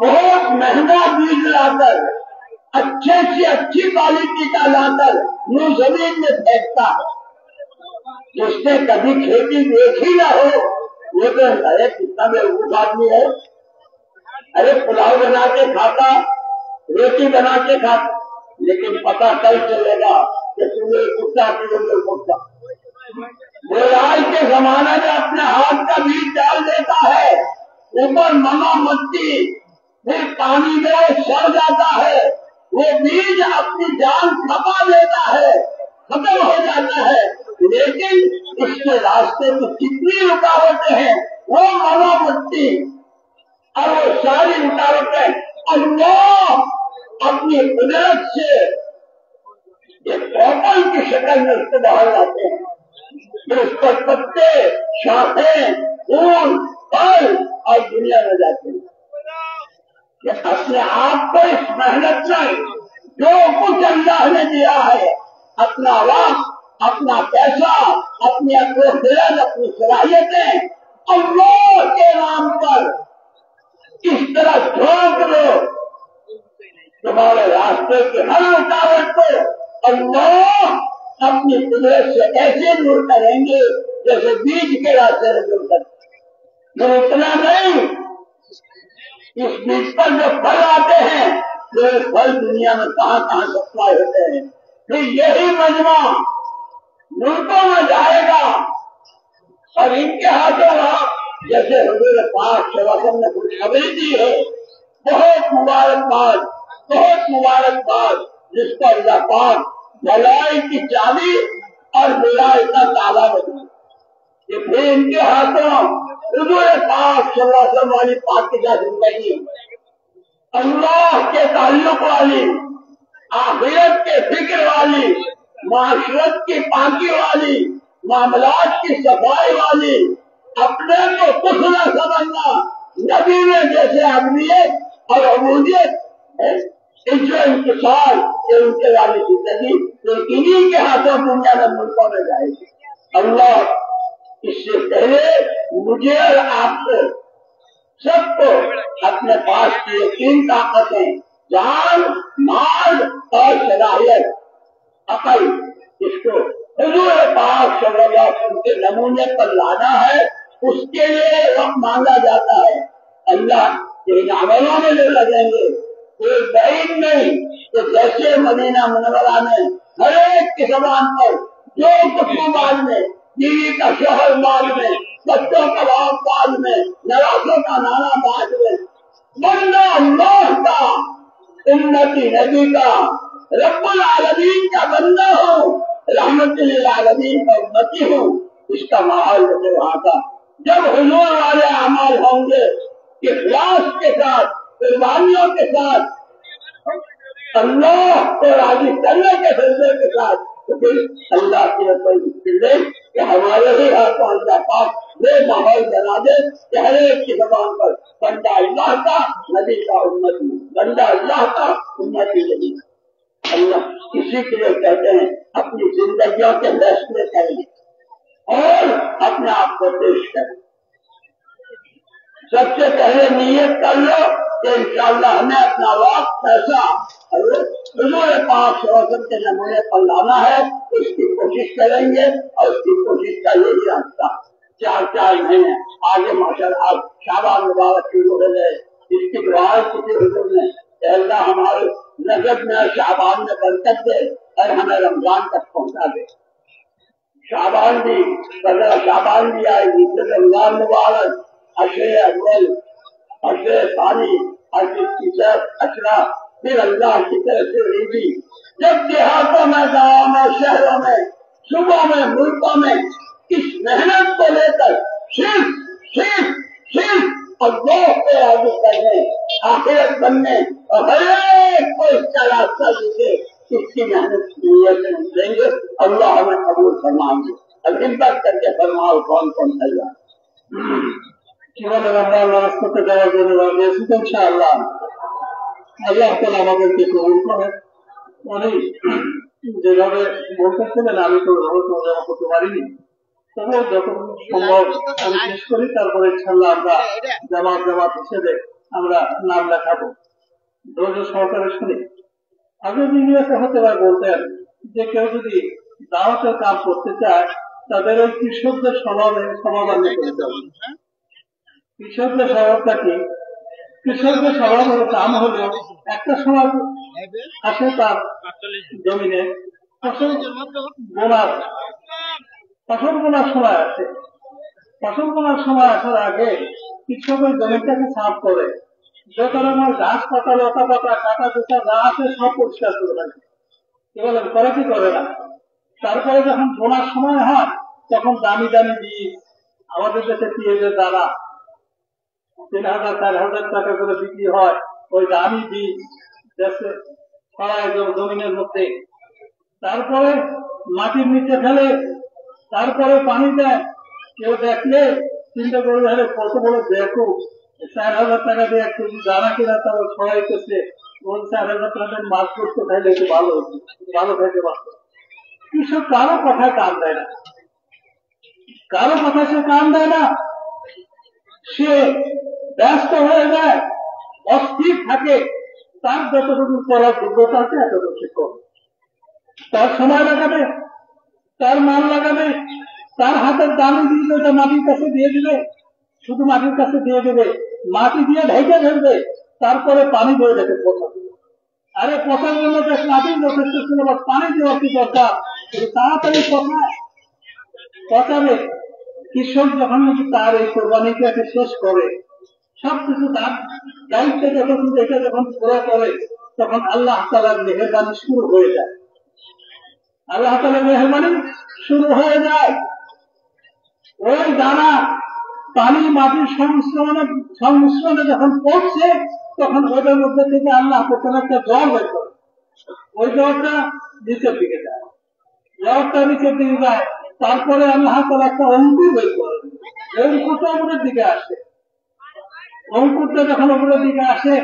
बहुत महंगा बीज लाकर, अच्छे से अच्छी क्वालिटी का लाकर वो जमीन में फेंकता है। जिसने कभी खेती देखी ना हो, वो तो अरे कितना बेवकूफ आदमी है, अरे पुलाव बना के खाता, रोटी बना के खाता, लेकिन पता कल चलेगा कि तुम्हें कुत्ता तुम्हें कुत्ता। वो आज के जमाने में अपने हाथ का बीज डाल देता है, ऊपर मना मस्ती, फिर पानी में सड़ जाता है, वो बीज अपनी जान खपा देता है, खत्म हो जाता है। लेकिन इसके रास्ते में कितनी रुकावटें हैं, वो मना मस्ती और वो सारी रुकावटें अल्लाह अपनी कुदरत से एक कौशल की शक्ल में उसको बाहर लाते हैं। फिर उस पर पत्ते, शाखें, फूल, फल और दुनिया में जाते हैं। कि अपने आप को इस मेहनत में जो कुछ अल्लाह ने दिया है, अपना वक्त, अपना पैसा, अपनी अक्ल, अपनी सलाहियतें अल्लाह के नाम पर इस तरह झोंक लो, तुम्हारे रास्ते की हर रुकावट को अल्लाह अपनी कुदरत से ऐसे दूर करेंगे जैसे बीज के रास्ते से दूर करते। तो इतना नहीं, इस बीज पर जो फल आते हैं, तो फल दुनिया में कहाँ कहाँ सप्लाई होते हैं। फिर यही मजमा मुल्कों में जाएगा और इनके हाथों में जैसे हुजूर पाक सल्लल्लाहु अलैहि वसल्लम ने कुछ खबरें दी है, बहुत मुबारकबाद, बहुत मुबारकबाद, जिसको अल्लाह पाक भलाई की चाबी और बुराई का ताला बना। ये फिर इनके हाथों हुजूर पाक सल्लल्लाहु अलैहि वसल्लम वाली पाकिज़ा जिंदगी, अल्लाह के ताल्लुक वाली, आखिरत के फिक्र वाली, माशरत की पाकी वाली, मामलात की सफाई वाली, अपने को कुछ न समझना, नबी में जैसे अहमियत और अबूदियत जो इंतजार ये उनके वाली जिंदगी, तो इन्हीं के हाथों दुनिया में मुल्कों में जाएगी। अल्लाह इससे पहले मुझे और आपको सबको अपने पास की 3 ताकतें, जान, माल और सलाहियत, अकल, इसको हुजूर पाक सल्लल्लाहु अलैहि वसल्लम के नमूने पर लाना है। उसके लिए वक्त मांगा जाता है। अल्लाह के इन अमलों में जो लगेंगे कोई बैन नहीं। तो जैसे मदीना मुनव्वरा में हर एक की ज़बान पर जो कुछ में, बीवी का शोहर बाग में, बच्चों का बाप बाग में, नवाजों का नाना बाग में, बंदा अल्लाह का, उम्मती नबी का, रब्बुल आलमीन का बंदा हूँ, रहमतुल आलमीन का उम्मती हूँ, इसका माहौल है वहाँ का। जब हुजूर वाले अमाल होंगे इखलास के साथ, कुर्बानियों के साथ, अल्लाह को राजी करने के फैसले के साथ, तो फिर अल्लाह की रब्बुल कि हमारे ही हाथों अल्लाह पाक वो माहौल बना दे कि हर एक की ज़बान पर बंदा अल्लाह का, नबी का उम्मती, बंदा अल्लाह का, उम्मती नबी। अल्लाह इसी के लिए कहते हैं अपनी जिंदगियों के फैसले करें और अपने आप को पेश करें। सबसे पहले नियत कर लो कि इंशाअल्लाह हमें अपना वक्त पैसा हुजूर पाक सल्लल्लाहु अलैहि वसल्लम के नमूने पर लाना है। उसकी कोशिश करेंगे और उसकी कोशिश का यही रास्ता 4 महीने आगे माशाअल्लाह आज शाबान मुबारक शुरू हो गए। इसकी दुआएं किसी हुजूर ने अल्लाह हमारे नजर में शाबान में बरकत दे और हमें रमजान तक पहुंचा दे। शाबान भी 15 शाबान भी आएगी, फिर रमजान मुबारक, अशरे अव्वल, अशरे सानी, अशरे तीसरा, अशरा, फिर अल्लाह की तरफ से ईदी। जब देहातों में, गाँव में, शहरों में, सूबों में, मुल्कों में इस मेहनत को लेकर सिर्फ अल्लाह को राज़ी करने, आखिरत बनने और हर एक को इसका रास्ता दीजिए, इसकी मेहनत नीयत देंगे। अल्लाह हमें कबूल फरमाएंगे। अब हिम्मत करके फरमाओ कौन कौन तैयार কিভাবে আমরা আল্লাহর রাস্তাতে যাওয়ার জন্য রাজি আছি ইনশাআল্লাহ। আল্লাহ তাআলা আমাদেরকে কবুল করেন। উনি যেভাবে বলতেছিলেন আমি তো ওভাবে জমা করতে পারিনি, তবে যতটুকু সম্ভব আমি শেষ করি, তারপরে ইনশাআল্লাহ আমরা জামাত হিসেবে আমরা নাম লেখাবো। ধৈর্য সহকারে শুনি। আগে ইংরেজি হতে পারে বলতেন যে কেউ যদি দাওয়াতের কাজ করতে চায় তাদের ওই কৃষকদের সমাধান করতে হবে। কৃষকদের স্বভাবটা কি? কৃষকদের স্বভাবের কাম হলো একটা সময় আসে তার জমিনে ফসল বোনার সময় আসে। ফসল বোনার সময় আসার আগে কৃষকের জমিটাকে সাফ করে, যে ধরনের ঘাস পাতা, লতা পাতা, কাটা কুটা যা আছে সব পরিষ্কার করে থাকে। কি বলেন, করে কি করে না? তারপরে যখন বোনার সময় হয় তখন দামি দামি বীজ, আমাদের দেশে পেঁয়াজের দানা 3000 4000 টাকা করে বিক্রি হয়। ওই দামি বীজ দেশে ছড়ায় জমিনের মধ্যে, তারপরে মাটির নিচে ফেলে, তারপরে পানি দেয়। কেউ দেখলে চিন্তা করবে হলে কত বড় দেখো 4000 টাকা দিয়ে 1 কেজি দানা কিনা তারা ছড়াইতেছে, 4000 টাকা মাছ করতে খাইলে একটু ভালো খাইতে পারত। কৃষক কারো কথায় কান দেয় না, কারো কথা সে কান দেয় না। সে ব্যস্ত হয়ে যায়, অস্থির থাকে। তার যতটুকু করার যোগ্যতা আছে এতটুকু সে করে। তার সময় লাগাবে, তার মাল লাগাবে, তার হাতের দামি দিয়ে ওটা মাটির কাছে দিয়ে দিবে, শুধু মাটির কাছে দিয়ে দেবে, মাটি দিয়ে ঢেকে ধরবে, তারপরে পানি বয়ে দেখে পচাবে। আরে পচার জন্য বেশ মাটির যথেষ্ট ছিল, পানি দেওয়া কি দরকার? তাড়াতাড়ি পচাবে। কৃষক যখন নাকি তার এই কোরবানিটাকে শেষ করে, সবকিছু তার দায়িত্ব যতটুকু এটা যখন পুরো করে, তখন আল্লাহ তাআলার মেহেরবানি শুরু হয়ে যায়। আল্লাহ তাআলার মেহেরবানি শুরু হয়ে যায়। ওই দানা পানি মাটির সংমিশ্রণে যখন পড়ছে, তখন ওইটার মধ্যে থেকে আল্লাহ প্রথমে একটা জল বের করে। ওই জলটা নিচের দিকে যায়, জলটা নিচের দিকে যায়। তারপরে আল্লাহ তাআলা একটা অঙ্কুর বের করে, অঙ্কুরটা উপরের দিকে আসে। অঙ্কুরটা যখন উপরের দিকে আসে,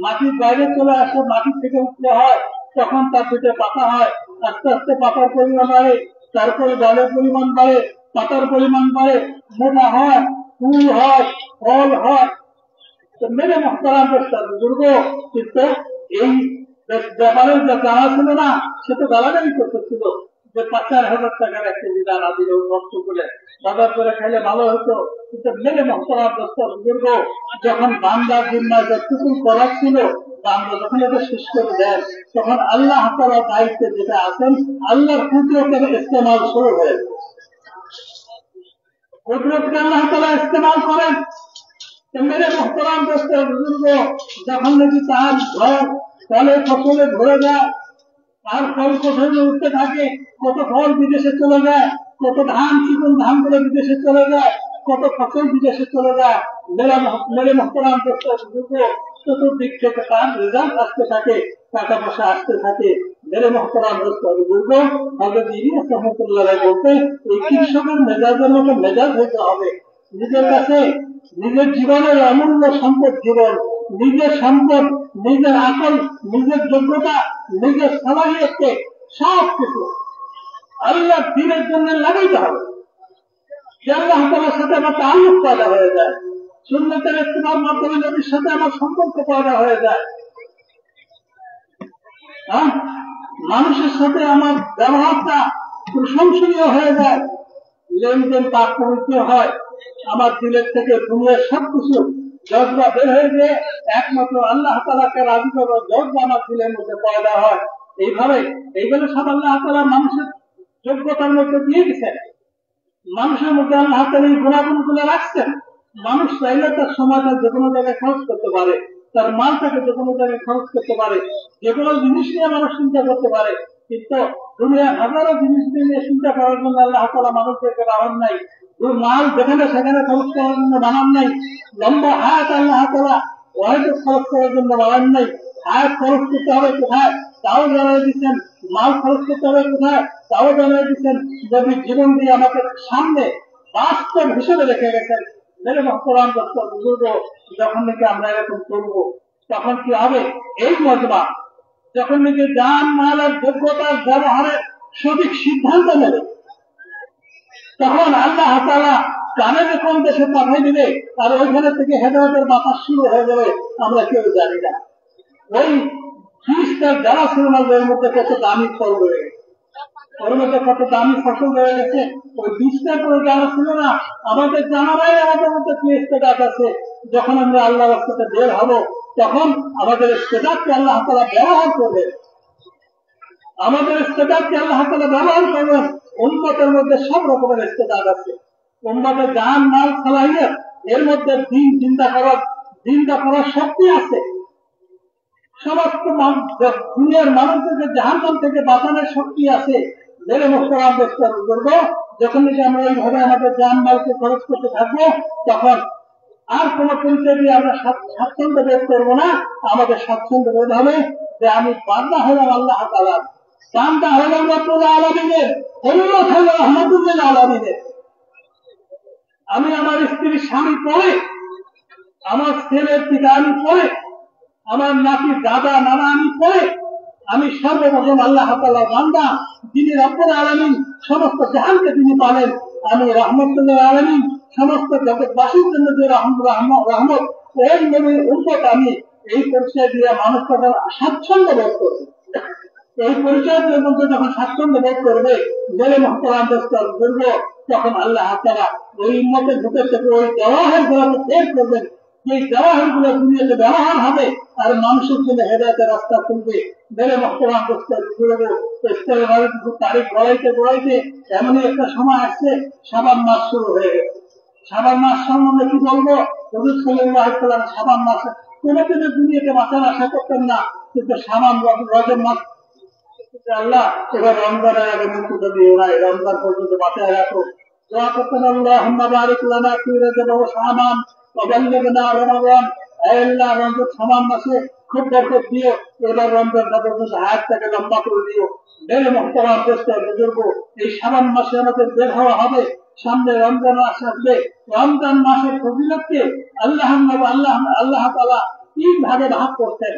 মাটির বাইরে চলে আসে, মাটির থেকে উঠতে হয়, তখন তার পিঠে পাতা হয়। আস্তে আস্তে পাতার পরিমাণ বাড়ে, তারপরে জলের পরিমাণ বাড়ে, পাতার পরিমাণ বাড়ে, মোটা হয়, ফুল হয়, ফল হয়। তো মেরে মোহতারাম বুজুর্গ, কিন্তু এই ব্যাপারে যা জানা ছিল না, সে তো গালাগালি করতেছিল যে ৫,০০০ টাকার একটা বিধান দিল নষ্ট করে বাজার করে খাইলে ভালো হতো। কিন্তু মেরে মোহতারাম বুজুর্গ, যখন বান্দার জিম্মায় যতটুকু করার ছিল, বান্দা যখন এটা শেষ করে দেন, তখন আল্লাহ তাআলার দায়িত্বে যেটা আছেন, আল্লাহর কুদরতের ইস্তেমাল শুরু হয়ে যায়। কুদরতকে আল্লাহ তাআলা ইস্তেমাল করেন। মেরে মোহতারাম বুজুর্গ, যখন নাকি তার ঘর ফলে ফসলে ভরে যায়, আর ফল কোথায় উঠতে থাকে, কত ফল বিদেশে চলে যায়, কত ধান চিকন ধান করে বিদেশে চলে যায়, কত ফসল বিদেশে চলে যায়। মেরে মোহতারাম বুজুর্গ, চতুর্দিক থেকে তার রেজাল্ট আসতে থাকে, টাকা পয়সা আসতে থাকে। মেরে মোহতারাম বুজুর্গ, হযরত ইলিয়াস রাহমাতুল্লাহ আলাইহি বলতে, এই কৃষকের মেজাজের মতো মেজাজ হইতে হবে। নিজের কাছে নিজের জীবনের অমূল্য সম্পদ জীবন, নিজের সম্পদ, নিজের আকল, নিজের যোগ্যতা, নিজের সালাহিয়তকে সব কিছু আল্লাহ দ্বীনের জন্য লাগাইতে হবে। আল্লাহ তাআলার সাথে আমার তাআল্লুক পয়দা হয়ে যায়, সুন্নতের ইত্তেবার মাধ্যমে নবীর সাথে আমার সম্পর্ক পয়দা হয়ে যায়। মানুষের সাথে আমার ব্যবহারটা প্রশংসনীয় হয়ে যায়, লেনদেন পাক পবিত্র হয়, আমার দিলের থেকে দুনিয়ার সবকিছু জজবা বের হয়ে গিয়ে একমাত্র আল্লাহ তাআলাকে রাজি করার জজবা আমার দিলের মধ্যে পয়দা হয়। এইগুলো সব আল্লাহ তাআলা মানুষের যোগ্যতার মধ্যে দিয়ে দিচ্ছেন, মানুষের মধ্যে আল্লাহ তাআলা এই গুণাগুণগুলো রাখছেন। মানুষ চাইলে তার সময়টা যে কোনো জায়গায় খরচ করতে পারে, তার মালটাকে যে কোনো জায়গায় খরচ করতে পারে, যে কোনো জিনিস নিয়ে মানুষ চিন্তা করতে পারে। কিন্তু দুনিয়ার হাজারো জিনিস নিয়ে চিন্তা করার জন্য আল্লাহ তাআলা মানুষদেরকে বানান নাই, মাল যেখানে সেখানে খরচ করার জন্য বানান নাই। লম্বা হায়াত আল্লাহ তাআলা ওয়াহিদ খরচ করার জন্য বানান নাই। হায়াত খরচ করতে হবে কোথায় তাও জানাই দিচ্ছেন, মাল খরচ করতে হবে কোথায় তাও জানাই দিচ্ছেন। যদি জীবন দিয়ে আমাদের সামনে বাস্তব হিসেবে রেখে গেছেন। মেরে মোহতারাম বুজুর্গ, যখন নাকি আমরা এরকম করবো, তখন কি হবে? এই মজমা যখন নাকি জান মালের যোগ্যতার ব্যবহারের সঠিক সিদ্ধান্ত নেবে, তখন আল্লাহ তাআলা কানের কোন দেশে পাঠিয়ে দিবে, আর ওইখানে থেকে হেদায়েতের বাতাস শুরু হয়ে যাবে, আমরা কেউ জানি না। ওই বীজটার যারা ছিল না, ওর মধ্যে কত দামি ফল রয়ে গেছে, ওর মধ্যে কত দামি ফসল রয়ে গেছে। ওই বীজটা করে জানা ছিল না, আমাদের জানারাই আমাদের মধ্যে কি ইস্তেদাত আছে। যখন আমরা আল্লাহর রাস্তাতে বের হব, তখন আমাদের ইস্তেদাতকে আল্লাহ তাআলা ব্যবহার করবে, আমাদের ইস্তেদাতকে আল্লাহ তাআলা ব্যবহার করবেন। উম্মতের মধ্যে সব রকমের ইস্তেদাত আছে, উম্মতের জান মাল সালাহিয়ত, এর মধ্যে দিন চিন্তা করার শক্তি আছে। সমস্ত দুনিয়ার মানুষদেরকে জাহান্নাম থেকে বাঁচানোর শক্তি আছে। মেরে মোহতারাম বুজুর্গ, যখন নাকি আমরা এইভাবে আমাদের জান মালকে খরচ করতে থাকবো, তখন আর কোন পরিচয় দিয়ে আমরা স্বাচ্ছন্দ্য বোধ করবো না। আমাদের স্বাচ্ছন্দ্য বোধ হবে যে আমি বান্দা হলাম আল্লাহ তাআলার, বান্দা হলাম রব্বুল আলামিনের, উম্মত হলাম রাহমাতুল আলামিনের। আমি আমার স্ত্রীর স্বামী পরে, আমার ছেলের পিতা আমি পরে, আমার নাতির দাদা নানা আমি পরে, আমি সর্বপ্রথম আল্লাহ তাআলার বান্দা, যিনি রব্বুল আলামিন সমস্ত জাহানকে তিনি পালেন। আমি রাহমাতুল আলামিন, সমস্ত জগৎবাসীর জন্য যে রহমত, ওই নবীর উম্মত আমি। এই পরিচয় দিয়ে মানুষ তখন স্বাচ্ছন্দ্য বোধ করবে। এই পরিচয়ের মধ্যে যখন স্বাচ্ছন্দ্য বোধ করবে, মেরে মোহতারাম বুজুর্গ, তখন আল্লাহ তাআলা ওই উম্মতের ভিতর থেকে ওই জওয়াহির গুলোকে বের করবেন। এই জওয়াহির গুলো দুনিয়াতে ব্যবহার হবে আর মানুষের জন্য হেদায়েতের রাস্তা খুলবে। মেরে মোহতারাম বুজুর্গ, তারিখ গড়াইতে এমনই একটা সময় আসছে, শাবান মাস শুরু হয়ে গেছে। শাবান মাস সম্বন্ধে কি বলবো? হুজুর সাল্লাল্লাহু আলাইহি ওয়াসাল্লাম শাবান মাসে কোনোদিনও দুনিয়াতে বাঁচার আশা করতেন না, কিন্তু শাবান রজব মাস আল্লাহ এবার রমজানের আগে মৃত্যুটা দিও না, রমজান পর্যন্ত বাঁচায় রাখো। দোয়া করতেন, আল্লাহুম্মা বারিক লানা ফি রজব ওয়া শাবান ওয়া বাল্লিগনা রমাদান। হে আল্লাহ, রমজান শাবান মাসে খুব বরকত দিও, এবার রমজানটা পর্যন্ত হায়াতটাকে লম্বা করে দিও। মেরে মোহতারাম বুজুর্গ, এই শাবান মাসে আমাদের বের হওয়া হবে। সামনে রমজান মাস আসবে। রমজান মাসের ফজিলতকে আল্লাহ তাআলা 3 ভাগে ভাগ করতেন।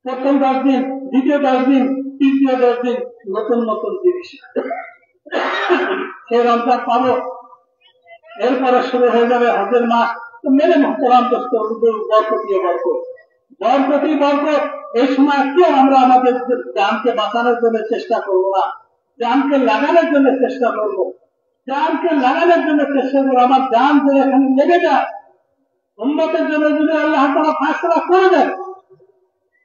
প্রথম 10 দিন, দ্বিতীয় 10 দিন, তৃতীয় 10 দিন নতুন নতুন জিনিস, সেই রমজান পাবো, এরপরে শুরু হয়ে যাবে হজের মাস। তো মেরে মোহতারাম দোস্ত, বরকতি বরকত, বরকতি বরকত। এই সময় কেউ আমরা আমাদের জানকে বাঁচানোর জন্য চেষ্টা করবো না, জানকে লাগানোর জন্য চেষ্টা করবো, জানকে লাগানোর জন্য চেষ্টা করবো। আমার জান যদি এখানে লেগে যায়, উম্মতের জন্য যদি আল্লাহ তাআলা ফয়সালা করে দেন,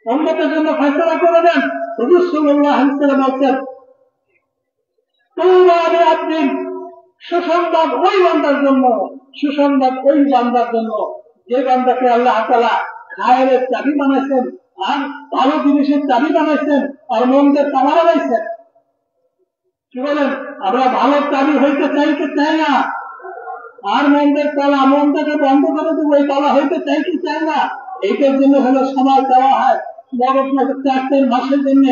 উম্মতের জন্য ফয়সালা করে দেন। হুজুর সাল্লাল্লাহু আলাইহি ওয়াসাল্লাম বলছেন, তোমরা আপনি সুসংবাদ ওই বান্দার জন্য, সুসংবাদ ওই বান্দার জন্য যে বান্দাকে আল্লাহ তাআলা খায়ের চাবি বানাইছেন, আর ভালো জিনিসের চাবি বানাইছেন, আর মন্দের তালা বানাইছেন। কি বলেন? আমরা ভালো চাবি হইতে চাই না, আর মন্দের তালা, মনটাকে বন্ধ করে দেবো, এই তালা হইতে চাই না। এইটার জন্য হলো সময় দেওয়া হয় নগদ নগদ 4 মাসের জন্য।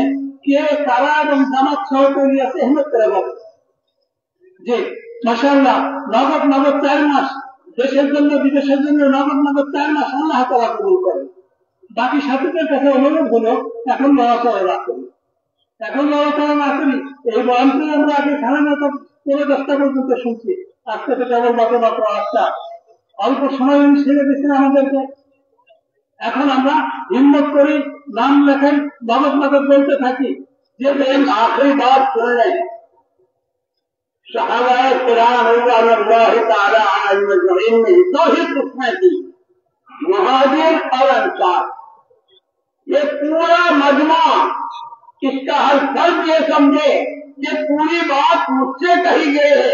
কে কারা এবং জামাত সহকারী আছে হিম্মত করে বলে যে মাশাআল্লাহ নগদ নগদ 4 মাস, দেশের জন্য বিদেশের জন্য নগদ নগদ 4 মাস আল্লাহ তাআলা কবুল করে। বাকি সাথীদের কাছে অনুরোধ হলো এখন নড়াচড়া না করি, এখন নড়াচড়া না করি। এই বয়ানটি আমরা আগে 9:30 থেকে 10টা পর্যন্ত শুনছি, আজকে তো কেবল মাত্র 8টা। অল্প সময় ছেড়ে দিচ্ছেন আমাদেরকে। এখন আমরা হিম্মত করি, নাম লেখাই, নগদ নগদ বলতে থাকি। যে आखिरी बात सुन लें, सहाबाए किराम रज़ियल्लाहु ताला अजमईन में 2 ही किस्में थी, मुहाजिर और अंसार। ये पूरा मजमा इसका हर फर्ज ये समझे कि पूरी बात मुझसे कही गई है,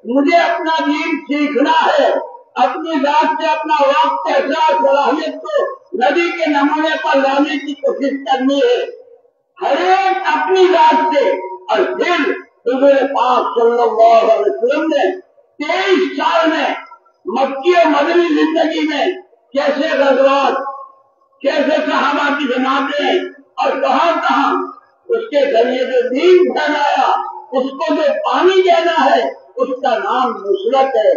मुझे अपना दीन सीखना है, अपनी जात से अपना वक्त ऐसा सलाहियत को नबी के नमूने पर लाने की कोशिश करनी है, हर एक अपनी जात से। और फिर हुजूर पाक सल्लल्लाहु अलैहि वसल्लम ने 23 साल में मक्की और मदनी जिंदगी में कैसे गज़वात, कैसे सहाबा की जमातें और कहां कहां उसके जरिए जो दीन फैलाया, उसको जो पानी देना है उसका नाम नुसरत है।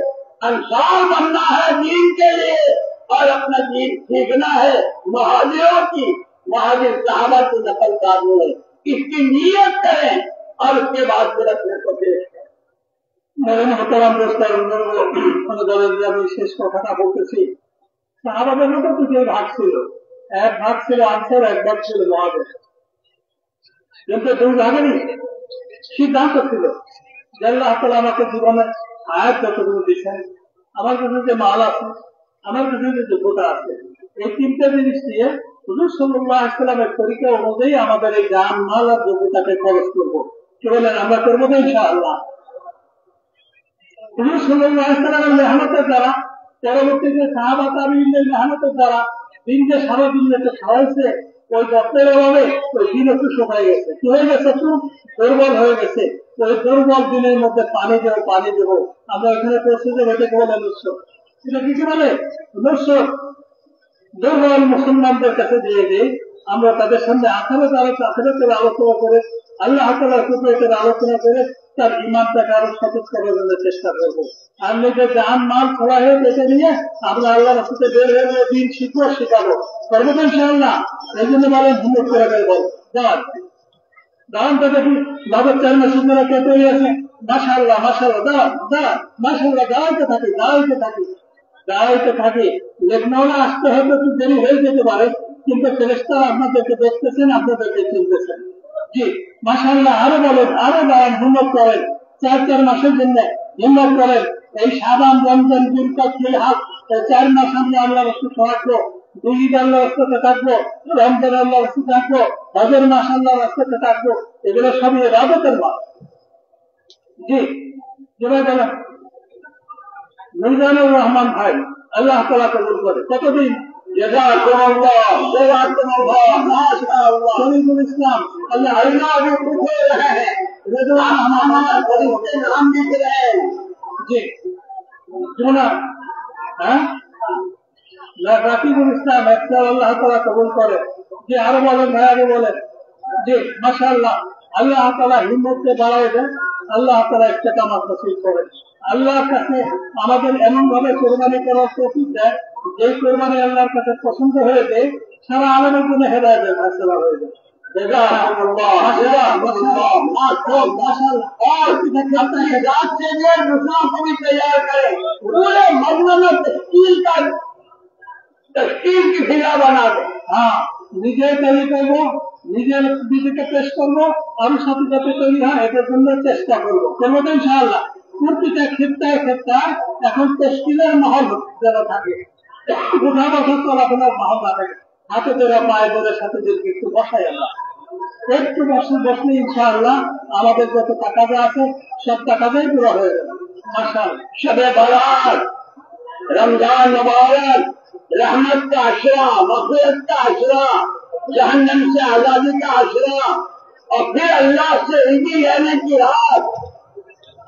अंसार बनना है दीन के लिए और अपना दीन सीखना है मुहाजिरों की, मुहाजिर सहाबा की नकल करनी है। इसकी नीयत करें और उसके बाद फिर अपने को पेश करें। মেরে মোহতারাম দোস্ত, আমি শেষ কথাটা বলতেছি। সাহাবাদের মধ্যে 2 ভাগ ছিল, এক ভাগ ছিল আনসার, এক ভাগ ছিল মুহাজির। কিন্তু 2 ভাগেরই সিদ্ধান্ত ছিল যে আল্লাহ তাআলা আমাকে জীবনে আয়াত যতটুকু দিচ্ছেন, আমার কাছে যে মাল আছে, আমার কাছে যে যোগ্যতা আছে, এই 3টা জিনিস দিয়ে হুজুর সাল্লাল্লাহু আলাইহি ওয়াসাল্লামের তরিকা অনুযায়ী আমাদের এই জান মাল আর যোগ্যতাকে খরচ করবো। কি বলেন? আমরা করবো তো ইনশাআল্লাহ। হুজুর সাল্লাল্লাহু আলাইহি ওয়াসাল্লামের মেহনতের দ্বারা, পরবর্তীতে সাহাবা তাবেঈনদের মেহনতের দ্বারা দিন যে সারা দুনিয়াতে ছড়াইছে, ওই বক্তের অভাবে ওই দিন একটু শুকাই গেছে। কি হয়ে গেছে? খুব দুর্বল হয়ে গেছে। ওই দুর্বল দিনের মধ্যে পানি দেবো। আমরা এখানে পৌঁছে যাবো, এটাকে বলে নুসরত। এটা কি বলে? নুসরত। দুর্বল মুসলমানদের কাছে দিয়ে দিই, আমরা তাদের সামনে আখিরাতের আলোচনা করে, আল্লাহ তাআলার কুদরতের আলোচনা করে তার ঈমানটাকে আরো সতেজ করার জন্য চেষ্টা করব। আর নিজের জান মাল খোলা হয়ে বেঁচে নিয়ে আমরা আল্লাহর রাস্তাতে বের হয়ে দিন শিখাবো, করবো তো ইনশাআল্লাহ। এই জন্য বলেন হিম্মত করে বল দাঁড়ান তো দেখি। নগদ 4 মাসের জন্য কে তৈরি আছে? মাশাআল্লাহ মাশাআল্লাহ, দাঁড়ান মাশাআল্লাহ, দাঁড়াইতে থাকি। লেখনাওয়ালা আসতে হয়তো একটু দেরি হয়ে যেতে পারে, কিন্তু ফেরেশতারা আপনাদেরকে দেখতেছেন, আপনাদেরকে চিনতেছেন। জি মাশাআল্লাহ, আরো বলেন, আরো দাঁড়ান, হিম্মত করেন। 4 মাসের জন্য হিম্মত করেন। এই শাবান, রমজান, জিলহজ, জিলহজ, 4 মাস আমরা আল্লাহর রাস্তায় থাকবো, 2 ঈদ আল্লাহর রাস্তাতে থাকবো, রমজান আল্লাহর রাস্তায় থাকবো, হজের মাস আল্লাহর রাস্তাতে থাকবো। এগুলো সবই ইবাদতের মাস। জি যেভাবে বলেন মিজানুর রহমান ভাই, আল্লাহ তাআলা কবুল করে। কতদিন? শরীফুল ইসলাম, আল্লাহ नाम लिख रहे हैं। জি জুনা, হ্যাঁ রাকিবুল ইসলাম, আল্লাহ তাআলা কবুল করে। যে আরো বলেন ভাই, আরো বলেন। জি মাশাআল্লাহ, আল্লাহ তাআলা হিম্মতকে বাড়ায় দেন, আল্লাহ তাআলা ইস্তেকামাত নসিব করেন। আল্লাহর কাছে আমাদের এমন ভাবে কোরবানি করার তৌফিক দেয়, যে কোরবানি আল্লাহর কাছে পছন্দ হয়েছে, সারা আলামের জন্য হেদায়েতের ফয়সালা হয়ে যায়। और अपनी जात से लिए दूसरों को भी तैयार करें, पूरे मजमे में तश्कील की फिजा बना दे। हाँ, নিজে তৈরি করবো, নিজের নিজেকে পেশ করবো, আরো সাথে সাথে তৈরি হয় এটার জন্য চেষ্টা করবো তো ইনশাআল্লাহ। প্রতিটা ক্ষেত্রে এখন তশকিলের মহল যারা থাকে, কোথাও বছর চলাফেরার মহল না থাকে, হাতে ধরে পায়ে ধরে সাথে একটু বসাই আল্লাহ, একটু বসলে ইনশাআল্লাহ আমাদের যত টাকা যা আছে সব টাকাটাই পুরো হয়ে যাবে মাশাআল্লাহ। शबे बारात, रमजान मुबारक, रहमत का आशरा, मग़फ़िरत का आशरा, जहन्नम से आजादी का आशरा, और फिर अल्लाह से रिज़्क़ लेने की रात।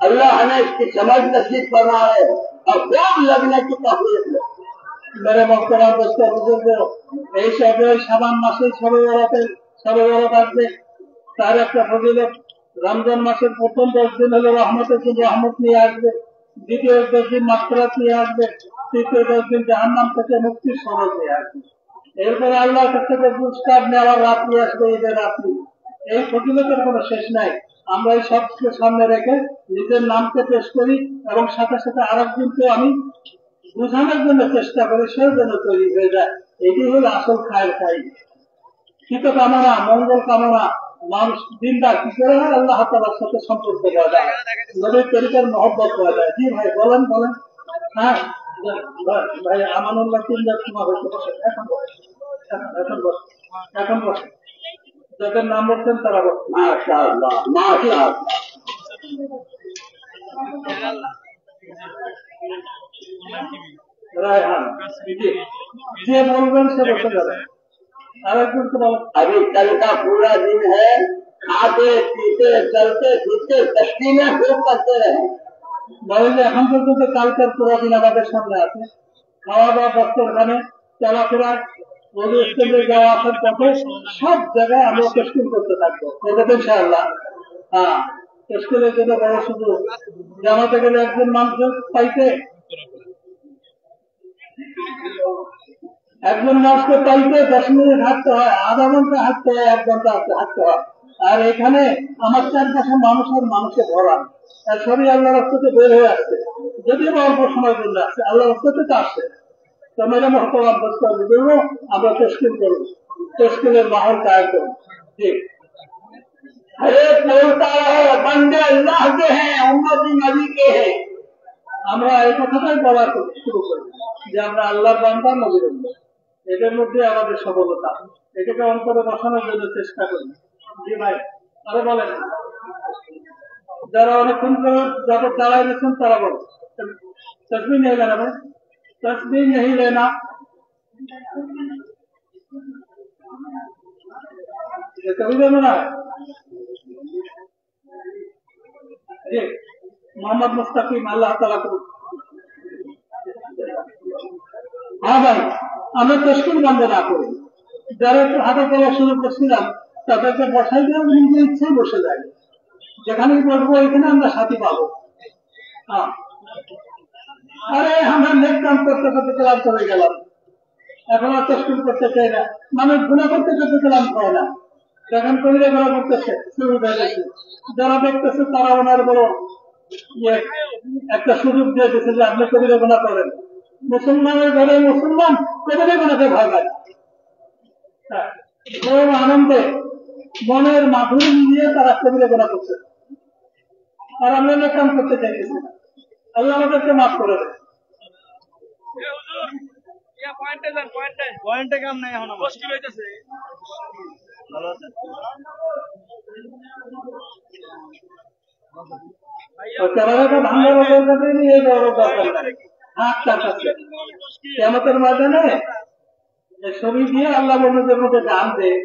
अल्लाह हमें इसकी समझ नसीब फरमाए और खूब लगने की तौफीक दे। मेरे मोहतरम दोस्तों बुजुर्गों, এই সবে শাবান মাসে সবে বরাত আসবে, তার একটা ফজিলত। রমজান মাসের প্রথম 10 দিন হলো রহমতের জন্য রহমত নিয়ে আসবে, দ্বিতীয় 10 দিন মাগফিরাত নিয়ে আসবে, তৃতীয় 10 দিন জাহান্নাম থেকে মুক্তির সনদ নিয়ে আসবে। এরপরে আল্লাহর কাছ থেকে পুরস্কার নেওয়ার রাত্রি আসবে, ঈদের রাত্রি। এই ফজিলতের কোনো শেষ নাই। আমরা এই সবকে সামনে রেখে নিজের নামকে পেশ করি এবং সাথে সাথে আরেকজনকে আমি বোঝানোর জন্য চেষ্টা করি, সেই জন্য তৈরি হয়ে যায়। এটি হলো আসল খায়ের খাই, হিত কামনা, মঙ্গল কামনা। মানুষ দিনদার কি করে হয়, আল্লাহ তাআলার সাথে সম্পর্ক পাওয়া যায়, নবীর তরিকার মহব্বত পাওয়া যায়। জি ভাই বলেন। হ্যাঁ ভাই, আমানুল্লাহ 3 সময় হয়েছে, বসে এখন বসে যাদের নাম বলছেন তারা বসে। माशाअल्लाह, माशाअल्लाह। রায়হান যে বলবেন সে বসে যাবেন। আরেকজনকে বলেন। अभी कल का पूरा दिन है, खाते पीते चलते फिरते तस्लीमें खूब करते रहे। বলেন যে এখন পর্যন্ত কালকের পুরো দিন আমাদের সামনে আছে, খাওয়া দাওয়া, দপ্তরখানে চলাফেরা, স্কুলে যাওয়া আসার পথে সব জায়গায় আমরা তশকিল করতে থাকবো ইনশাআল্লাহ। হ্যাঁ, তশকিলের জন্য বড় সুযোগ। জামাতে গেলে একজন মানুষের পাইতে, একজন মানুষকে পাইতে 10 মিনিট হাঁটতে হয়, আধা ঘন্টা হাঁটতে হয়, 1 ঘন্টা হাঁটতে হয়। আর এখানে আমার চারপাশে মানুষে ভরা, আর সবই আল্লাহ রাস্তাতে বের হয়ে আসছে, যদিও অল্প সময়ের জন্য আসছে, আল্লাহ রাস্তাতে তো আসছে। তো মেরে মহতরম দোস্ত বুঝবো, আমরা তশকিল করবো, তশকিলের মাহল কায়েম করবো। ঠিক अरे बोलता रहो, बंदे अल्लाह के हैं, उम्मती नबी के हैं। আমরা এই কথাটাই বলা শুরু করি যে আমরা আল্লাহর বান্দা, নবীর উম্মত। এটার মধ্যে আমাদের সফলতা, এটাকে অন্তরে বসানোর জন্য চেষ্টা করি। জি ভাই, আরো বলেন। যারা অনেকক্ষণ ধরে যাদের চালাই দিচ্ছেন তারা বলেন। তসবিহ नहीं लेना भाई, तस्बीह नहीं लेना। ये कभी देना है जी। मोहम्मद मुस्तकीम, अल्लाह ताला को। हाँ भाई, আমরা তশকিল বন্ধ না করি। যারা একটু হাতে চলা শুরু করছিলাম তাদেরকে বসাই দিয়ে নিজের ইচ্ছায় বসে যায়, যেখানে বসবো ওইখানে আমরা সাথী পাবো। হ্যাঁ, আরে আমরা নেট কাম করতে করতে ক্লান্ত হয়ে গেলাম, এখন আর তশকিল করতে চাই না। মানুষ গুণা করতে করতে ক্লান্ত হয় না, যখন কবিরা গুণা করতেছে শুরু হয়ে গেছে। যারা দেখতেছে তারা ওনার বড় একটা সুযোগ দিয়ে দিচ্ছে যে আপনি কবিরা গুণা করেন। মুসলমানের ঘরে মুসলমান কবিরা গুণাকে ভয় পায়, খুব আনন্দে মনের মাধুরী নিয়ে তারা কবিরা গুণা করছে, আর আমরা না কাম করতে চাইতেছি। আল্লাহ আমাদেরকে মাফ করে দেয়। পয়েন্টে কাম নাই এখন মুশকিল হইতেছে। ভালো আছে ক্যামেরাটা ভাঙার দরকার নেই, এই বড় দরকার নাই। হাত কাটাচ্ছে কিয়ামতের ময়দানে ছবি দিয়ে আল্লাহ বন্ধুদের মধ্যে গান দেয়,